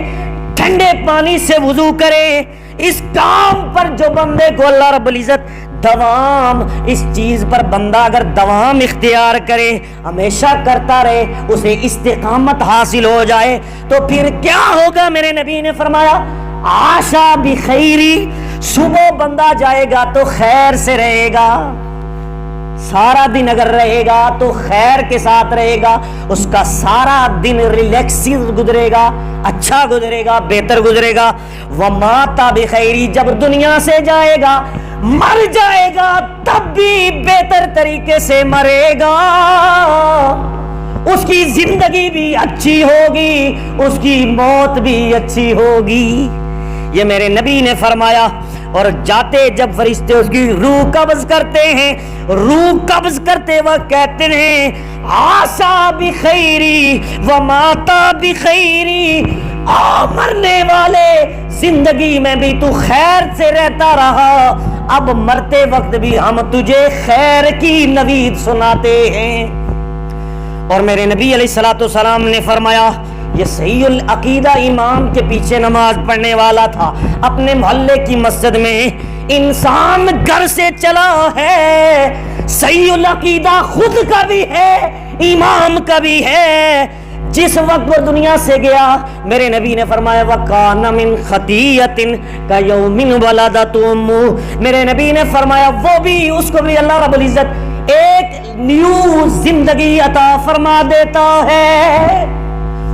ٹھنڈے پانی سے وضو کرے، اس کام پر جو بندے کو اللہ رب العزت دوام، اس چیز پر بندہ اگر دوام اختیار کرے، ہمیشہ کرتا رہے، اسے استقامت حاصل ہو جائے، تو پھر کیا ہوگا؟ میرے نبی نے فرمایا عاشا بخیری، صبح بندہ جائے گا تو خیر سے رہے گا، سارا دن اگر رہے گا تو خیر کے ساتھ رہے گا، اس کا سارا دن ریلیکس گزرے گا، اچھا گزرے گا، بہتر گزرے گا۔ وماتا بخیری، جب دنیا سے جائے گا، مر جائے گا، تب بھی بہتر طریقے سے مرے گا، اس کی زندگی بھی اچھی ہوگی، اس کی موت بھی اچھی ہوگی۔ یہ میرے نبی نے فرمایا۔ اور جاتے جب فرشتے اس کی روح قبض کرتے ہیں، روح قبض کرتے وقت کہتے ہیں عاشا بخیری وماتا بخیری، مرنے والے زندگی میں بھی تو خیر سے رہتا رہا، اب مرتے وقت بھی ہم تجھے خیر کی نوید سناتے ہیں۔ اور میرے نبی علیہ السلام نے فرمایا یہ صحیح العقیدہ امام کے پیچھے نماز پڑھنے والا تھا، اپنے محلے کی مسجد میں، انسان گھر سے چلا ہے، صحیح العقیدہ خود کا بھی ہے، امام کا بھی ہے، جس وقت وہ دنیا سے گیا میرے نبی نے فرمایا وَكَانَ مِنْ خَطِيَّةٍ كَيَوْمٍ وَلَدَتْهُ أُمُّهُ، میرے نبی نے فرمایا وہ بھی، اس کو بھی اللہ رب العزت ایک نیو زندگی عطا فرما دیتا ہے۔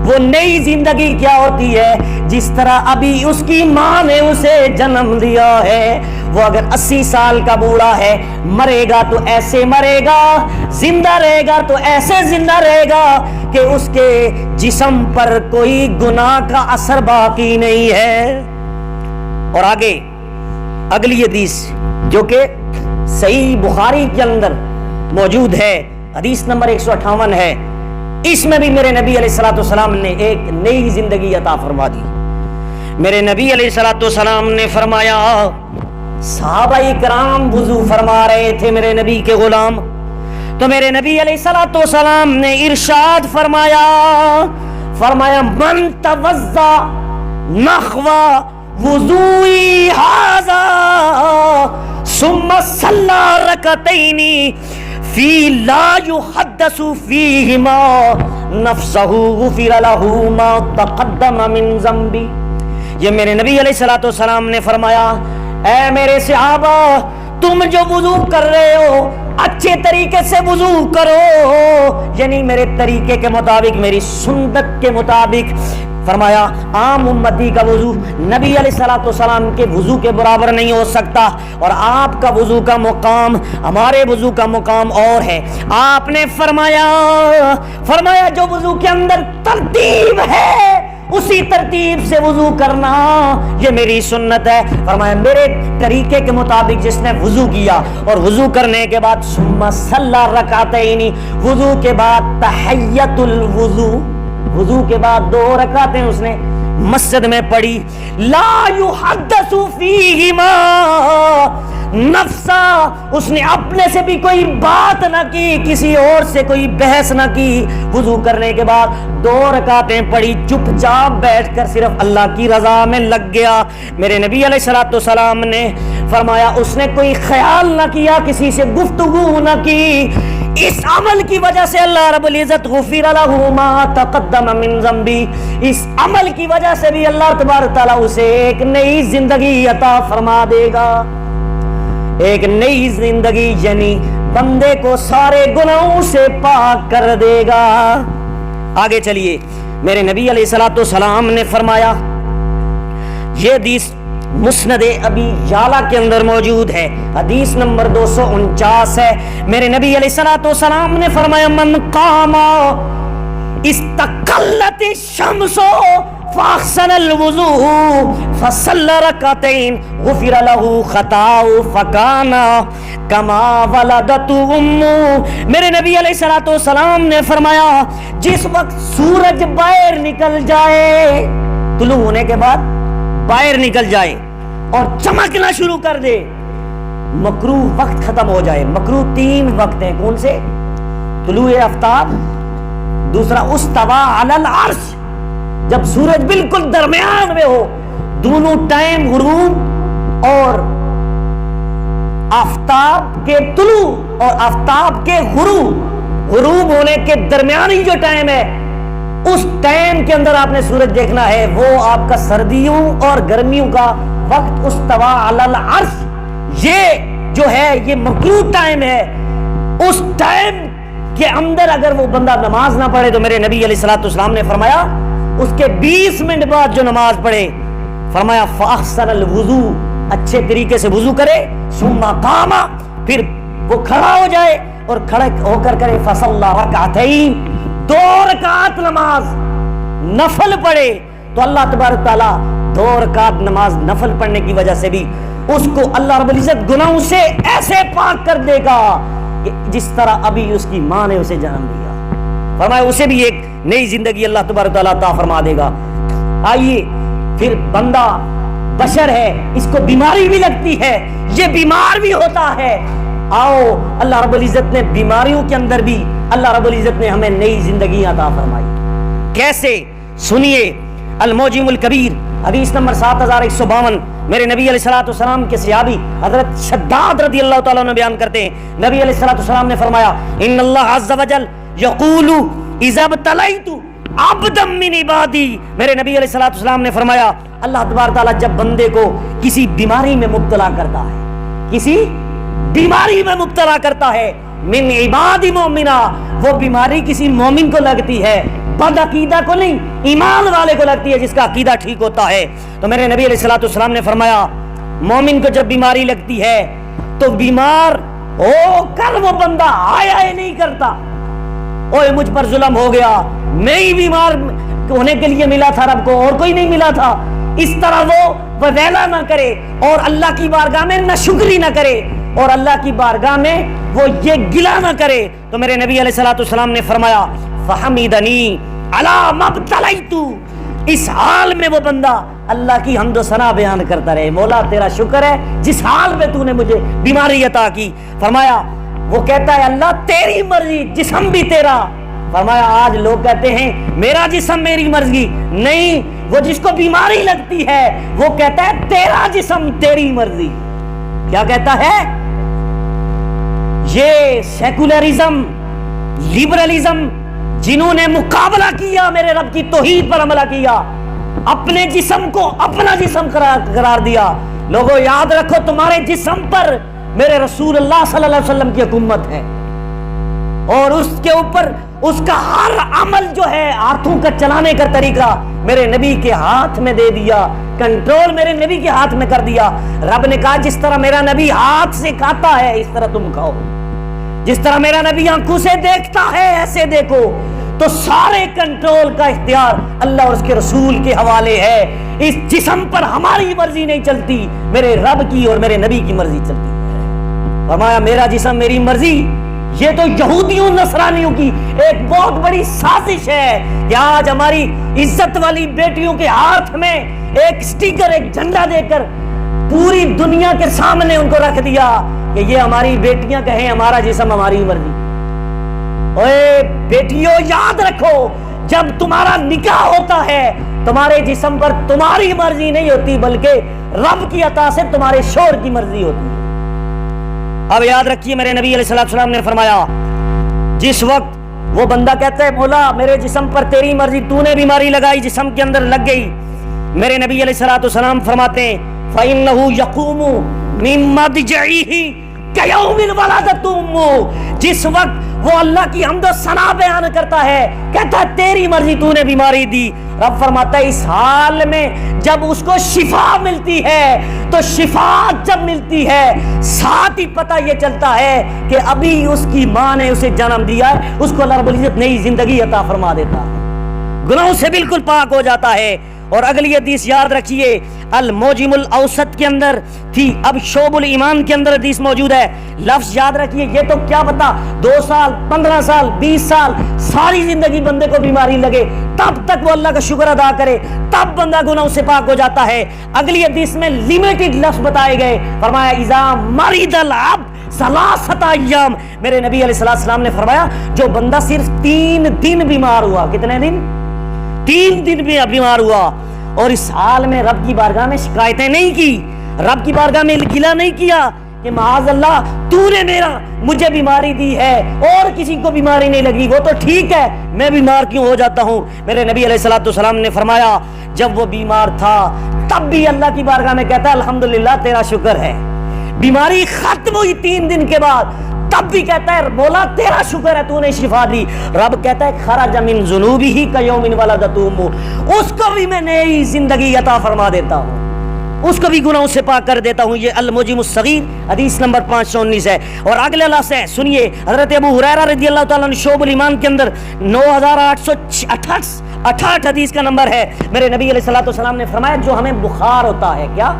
وہ نئی زندگی کیا ہوتی ہے؟ جس طرح ابھی اس کی ماں نے اسے جنم دیا ہے، وہ اگر 80 سال کا بوڑھا ہے، مرے گا تو ایسے مرے گا، زندہ رہے گا تو ایسے زندہ رہے گا کہ اس کے جسم پر کوئی گناہ کا اثر باقی نہیں ہے۔ اور آگے اگلی حدیث جو کہ صحیح بخاری کے اندر موجود ہے، حدیث نمبر 158 ہے، اس میں بھی میرے نبی علیہ الصلوۃ والسلام نے ایک نئی زندگی عطا فرما دی۔ میرے نبی علیہ الصلوۃ والسلام نے فرمایا، صحابہ کرام وضو فرما رہے تھے میرے نبی کے غلام، تو میرے نبی علیہ الصلوۃ والسلام نے ارشاد فرمایا من توضا نحو وضوئی ھذا ثم صلی رکعتین فی لا یحدث فیہما نفسہ غفر لہ ما تقدم من ذنبہ۔ یہ میرے نبی علیہ الصلوۃ والسلام نے فرمایا، اے میرے صحابہ، تم جو وضو کر رہے ہو اچھے طریقے سے وضو کرو، یعنی میرے طریقے کے مطابق، میری سنت کے مطابق۔ فرمایا عام امتی کا وضو نبی علیہ الصلوۃ والسلام کے وضو کے برابر نہیں ہو سکتا، اور آپ کا وضو کا مقام ہمارے وضو کا مقام اور ہے۔ آپ نے فرمایا جو وضو کے اندر ترتیب ہے اسی ترتیب سے وضو کرنا، یہ میری سنت ہے۔ فرمایا میرے طریقے کے مطابق جس نے وضو کیا، اور وضو کرنے کے بعد ثم صلی رکعتین، وضو کے بعد تحیۃ الوضو، وضو کے بعد 2 رکعتیں اس نے مسجد میں پڑھی، لا یحدث فیہما نفسا، اس نے اپنے سے بھی کوئی بات نہ کی، کسی اور سے کوئی بحث نہ کی، وضو کرنے کے بعد 2 رکعتیں پڑھی، چپ چاپ بیٹھ کر صرف اللہ کی رضا میں لگ گیا۔ میرے نبی علیہ الصلوۃ والسلام نے فرمایا اس نے کوئی خیال نہ کیا، کسی سے گفتگو نہ کی، اس عمل کی وجہ سے اللہ رب العزت غفر لہ ما تقدم من ذنبی، اس عمل کی وجہ سے بھی اللہ تبارک تعالیٰ اسے ایک نئی زندگی عطا فرما دے گا۔ ایک نئی زندگی یعنی بندے کو سارے گناہوں سے پاک کر دے گا۔ آگے چلیے، میرے نبی علیہ الصلوۃ والسلام نے فرمایا، یہ حدیث مسند ابی یعلا کے اندر موجود ہے، حدیث نمبر 249 ہے۔ میرے نبی علیہ الصلوۃ والسلام نے فرمایا من قام استقلت الشمس فاحسن الوضوء فصلى ركعتين غفر له خطاؤه فكان كما ولدته امه۔ میرے نبی علیہ الصلوۃ والسلام نے فرمایا جس وقت سورج باہر نکل جائے، طلوع ہونے کے بعد باہر نکل جائے اور چمکنا شروع کر دے، مکروہ وقت ختم ہو جائے۔ مکروہ 3 وقت ہیں، کون سے؟ طلوع آفتاب، دوسرا استوى علی العرش، جب سورج بالکل درمیان میں ہو، دونوں ٹائم غروب اور آفتاب کے طلوع اور آفتاب کے غروب ہونے کے درمیانی جو ٹائم ہے، اس ٹائم کے اندر آپ نے سورج دیکھنا ہے، وہ آپ کا سردیوں اور گرمیوں کا وقت استوى علی العرش، یہ جو ہے یہ مکروہ ٹائم ہے۔ اس ٹائم کے اندر اگر وہ بندہ نماز نہ پڑھے تو میرے نبی علیہ الصلوۃ والسلام نے فرمایا اس کے 20 منٹ بعد جو نماز پڑھے، فرمایا فاحسن الوضوء، اچھے طریقے سے وضو کرے، ثم قام، پھر وہ کھڑا ہو جائے اور کھڑے ہو کر کرے فصلی رکعتین، 2 رکعت نماز نفل پڑھے، تو اللہ تبارک تعالیٰ 2 رکعت نماز نفل پڑھنے کی وجہ سے بھی اس کو اللہ رب العزت گناہوں سے ایسے پاک کر دے گا کہ جس طرح ابھی اس کی ماں نے اسے جنم دیا۔ فرمایا اسے بھی ایک نئی زندگی اللہ تبارک تعالیٰ عطا فرما دے گا۔ آئیے پھر بندہ بشر ہے، اس کو بیماری بھی لگتی ہے، یہ بیمار بھی ہوتا ہے، آؤ اللہ رب العزت نے بیماریوں کے اندر بھی اللہ رب العزت نے ہمیں نئی زندگی عطا فرمائی۔ کیسے؟ سنیے، الموجم الکبیر حدیث نمبر 7152، میرے نبی علیہ الصلوۃ والسلام کے صحابی حضرت شداد رضی اللہ تعالیٰ عنہ بیان کرتے ہیں، نبی علیہ الصلوۃ والسلام نے فرمایا ان اللہ عز وجل یقول اذا ابتلیت عبدا من عبادی، میرے نبی علیہ الصلوۃ والسلام نے فرمایا اللہ تبارک تعالیٰ جب بندے کو کسی بیماری میں مبتلا کرتا ہے، کسی بیماری میں مبتلا کرتا ہے، من عباد مومنا، وہ بیماری کسی مومن کو لگتی ہے، بد عقیدہ کو نہیں، ایمان والے کو لگتی ہے جس کا عقیدہ ٹھیک ہوتا ہے۔ تو میرے نبی علیہ الصلوۃ والسلام نے فرمایا مومن کو جب بیماری لگتی ہے تو بیمار ہو کر وہ بندہ آیا ہی نہیں کرتا، اوے مجھ پر ظلم ہو گیا، میں ہی بیمار ہونے کے لیے ملا تھا رب کو اور کوئی نہیں ملا تھا، اس طرح وہ ویلا نہ کرے اور اللہ کی بارگاہ میں ناشکری نہ کرے اور اللہ کی بارگاہ میں وہ یہ گلہ نہ کرے۔ تو میرے نبی علیہ الصلوۃ والسلام نے فرمایا فحمدنی علی ما ابتلیت، اس حال میں وہ بندہ اللہ کی حمد و ثنا بیان کرتا رہے، مولا تیرا شکر ہے جس حال میں تو نے مجھے بیماری عطا کی۔ فرمایا وہ کہتا ہے اللہ تیری مرضی، جسم بھی تیرا۔ فرمایا آج لوگ کہتے ہیں میرا جسم میری مرضی، نہیں، وہ جس کو بیماری لگتی ہے وہ کہتا ہے تیرا جسم تیری مرضی۔ کیا کہتا ہے؟ یہ سیکولرزم، لبرلزم، جنہوں نے مقابلہ کیا میرے رب کی توحید پر عمل کیا، اپنے جسم کو اپنا جسم قرار دیا۔ لوگوں یاد رکھو تمہارے جسم پر میرے رسول اللہ صلی اللہ علیہ وسلم کی حکومت ہے، اور اس کے اوپر اس کا ہر عمل جو ہے ہاتھوں کا چلانے کا طریقہ میرے نبی کے ہاتھ میں دے دیا، کنٹرول میرے نبی کے ہاتھ میں کر دیا۔ رب نے کہا جس طرح میرا نبی ہاتھ سے کھاتا ہے اس طرح تم کھاؤ، جس طرح میرا نبی آنکھوں سے دیکھتا ہے ایسے دیکھو۔ تو سارے کنٹرول کا اختیار اللہ اور اس کے رسول کے حوالے ہے۔ اس جسم پر ہماری مرضی نہیں چلتی، میرے رب کی اور میرے نبی کی مرضی چلتی ہے۔ فرمایا میرا جسم میری مرضی، یہ تو یہودیوں نصرانیوں کی ایک بہت بڑی سازش ہے کہ آج ہماری عزت والی بیٹیوں کے ہاتھ میں ایک سٹیکر، ایک جھنڈا دے کر پوری دنیا کے سامنے ان کو رکھ دیا کہ یہ ہماری بیٹیاں کہیں ہمارا جسم ہماری مرضی۔ اوے بیٹیوں یاد رکھو جب تمہارا نکاح ہوتا ہے تمہارے جسم پر تمہاری مرضی نہیں ہوتی بلکہ رب کی عطا سے تمہارے شوہر کی مرضی ہوتی ہے۔ اب یاد رکھیے میرے نبی علیہ السلام نے فرمایا جس وقت وہ بندہ کہتا ہے مولا میرے جسم پر تیری مرضی، تو نے بیماری لگائی جسم کے اندر لگ گئی، میرے نبی علیہ السلام فرماتے ہیں فَإِنَّهُ يَقُومُ مِن مَّضْجِعِهِ كَيَوْمٍ وَلَدَتْهُ أُمُّهُ، جس وقت وہ اللہ کی حمد و ثنا بیان کرتا ہے کہتا ہے تیری مرضی، تو نے بیماری دی، رب فرماتا ہے اس حال میں جب اس کو شفا ملتی ہے تو شفا جب ملتی ہے ساتھ ہی پتہ یہ چلتا ہے کہ ابھی اس کی ماں نے اسے جنم دیا ہے، اس کو اللہ رب العزت نئی زندگی عطا فرما دیتا ہے، گناہوں سے بالکل پاک ہو جاتا ہے۔ اور اگلی حدیث یاد رکھیے الموجم الاوسط کے اندر تھی، اب شعب الایمان کے اندر حدیث موجود ہے، لفظ یاد رکھیے، یہ تو کیا پتا 2 سال 15 سال 20 سال ساری زندگی بندے کو بیماری لگے تب تک وہ اللہ کا شکر ادا کرے تب بندہ گناہوں سے پاک ہو جاتا ہے۔ اگلی حدیث میں لمیٹڈ لفظ بتائے گئے، فرمایا اذا مرض العبد 3 ایام، میرے نبی علیہ السلام نے فرمایا جو بندہ صرف 3 دن بیمار ہوا، کتنے دن؟ 3 دن بھی بیمار ہوا اور اس حال میں رب کی بارگاہ میں شکایتیں نہیں کی، رب کی بارگاہ میں گلہ نہیں کیا کہ معاذ اللہ تو نے مجھے بیماری دی ہے اور کسی کو بیماری نہیں لگی، وہ تو ٹھیک ہے میں بیمار کیوں ہو جاتا ہوں۔ میرے نبی علیہ السلام نے فرمایا جب وہ بیمار تھا تب بھی اللہ کی بارگاہ میں کہتا ہے الحمدللہ تیرا شکر ہے، بیماری ختم ہوئی 3 دن کے بعد تب بھی کہتا ہے مولا تیرا شکر ہے تو نے شفا دی۔ رب کہتا ہے خرج من ذنوبہ کیوم ولدتہ امہ، اس کو بھی میں نئی زندگی عطا فرما دیتا ہوں، اس کو بھی گناہوں سے پاک کر دیتا ہوں۔ یہ الموجم الصغیر حدیث نمبر 519 ہے۔ اور اگلے لفظ ہے سنیے حضرت ابو ہریرہ رضی اللہ تعالیٰ عنہ شعب الایمان کے اندر 9868 حدیث کا نمبر ہے، میرے نبی علیہ السلام نے فرمایا جو ہمیں بخار ہوتا ہے، کیا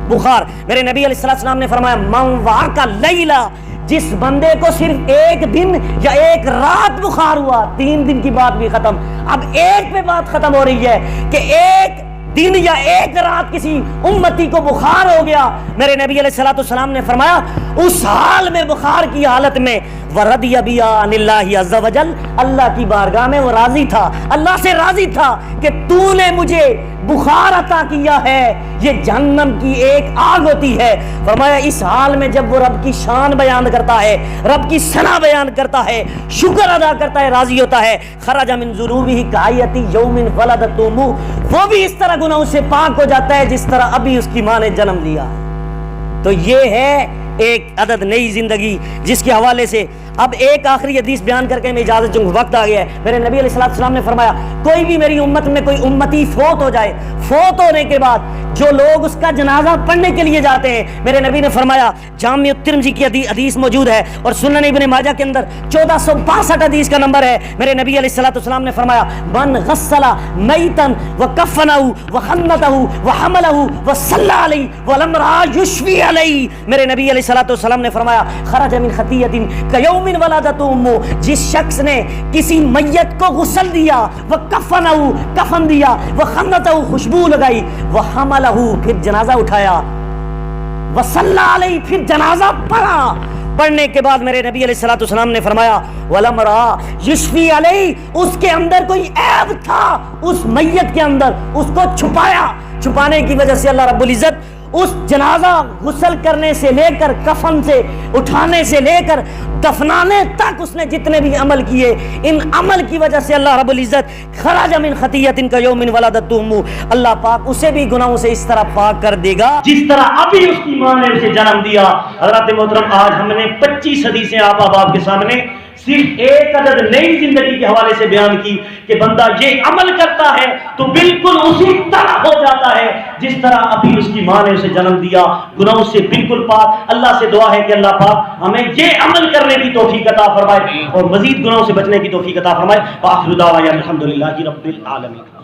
بخار، میرے نبی علیہ السلام نے فرمایا من وعک لیلہ، جس بندے کو صرف 1 دن یا 1 رات بخار ہوا 3 دن کی بات بھی ختم، اب 1 پہ بات ختم ہو رہی ہے کہ 1 دن یا 1 رات کسی امتی کو بخار ہو گیا، میرے نبی علیہ السلام نے فرمایا اس حال میں بخار کی حالت میں وَرَضِيَ بِهَا عَنِ اللَّهِ عَزَّ وَجَلَّ، اللہ کی بارگاہ میں وہ راضی تھا، اللہ سے راضی تھا کہ تو نے مجھے بخار عطا کیا ہے، یہ جہنم کی ایک آگ ہوتی ہے۔ فرمایا اس حال میں جب وہ رب کی شان بیان کرتا ہے، رب کی ثنا بیان کرتا ہے، شکر ادا کرتا ہے، راضی ہوتا ہے، خرج من ذنوبہ کہیئۃ یوم ولدتہ امہ، وہ بھی اس طرح گناہوں سے پاک ہو جاتا ہے جس طرح ابھی اس کی ماں نے جنم لیا۔ تو یہ ہے ایک عدد نئی زندگی جس کے حوالے سے اب ایک آخری حدیث بیان کر کے میں اجازت چوں، وقت آ گیا ہے۔ میرے نبی علیہ السلام نے فرمایا کوئی بھی میری امت میں کوئی امتی فوت ہو جائے، فوت ہونے کے بعد جو لوگ اس کا جنازہ پڑھنے کے لیے جاتے ہیں، میرے نبی نے فرمایا، جامع الترمذی کی حدیث موجود ہے اور سنن ابن ماجہ کے اندر 1462 حدیث کا نمبر ہے، میرے نبی علیہ السلام نے فرمایا من غسل میتا وکفنہ وخنتہ وحملہ وصلی علیہ ولم رأ یشفی علیہ، میرے نبی علیہ السلام نے فرمایا خرج من خطیۃ کیوم ولدتہ امہ، جس شخص نے کسی میت کو غسل دیا، وکفنہ کفن دیا، وخنتہ خوشبو لگائی، وحملہ پھر جنازہ اٹھایا، وصلی علیہ پھر جنازہ پڑھا، پڑھنے کے بعد میرے نبی علیہ السلام نے فرمایا وَلَمْ رَا یشفی علیہ، اس کے اندر کوئی عیب تھا، اس میت کے اندر اس کو چھپایا، چھپانے کی وجہ سے اللہ رب العزت اس جنازہ غسل کرنے سے لے کر کفن سے اٹھانے سے لے کر دفنانے تک اس نے جتنے بھی عمل کیے، ان عمل کی وجہ سے اللہ رب العزت خرج من خطیۃ کیوم ولدتہ امہ، اللہ پاک اسے بھی گناہوں سے اس طرح پاک کر دے گا جس طرح ابھی اس کی ماں نے اسے جنم دیا۔ حضرات محترم، آج ہم نے 25 حدیثیں آپ احباب کے سامنے صرف ایک عدد نئی زندگی کے حوالے سے بیان کی کہ بندہ یہ عمل کرتا ہے تو بالکل اسی طرح ہو جاتا ہے جس طرح ابھی اس کی ماں نے اسے جنم دیا، گناہوں سے بالکل پاک۔ اللہ سے دعا ہے کہ اللہ پاک ہمیں یہ عمل کرنے کی توفیق عطا فرمائے اور مزید گناہوں سے بچنے کی توفیق عطا فرمائے۔ وآخر دعوانا الحمدللہ رب العالمین۔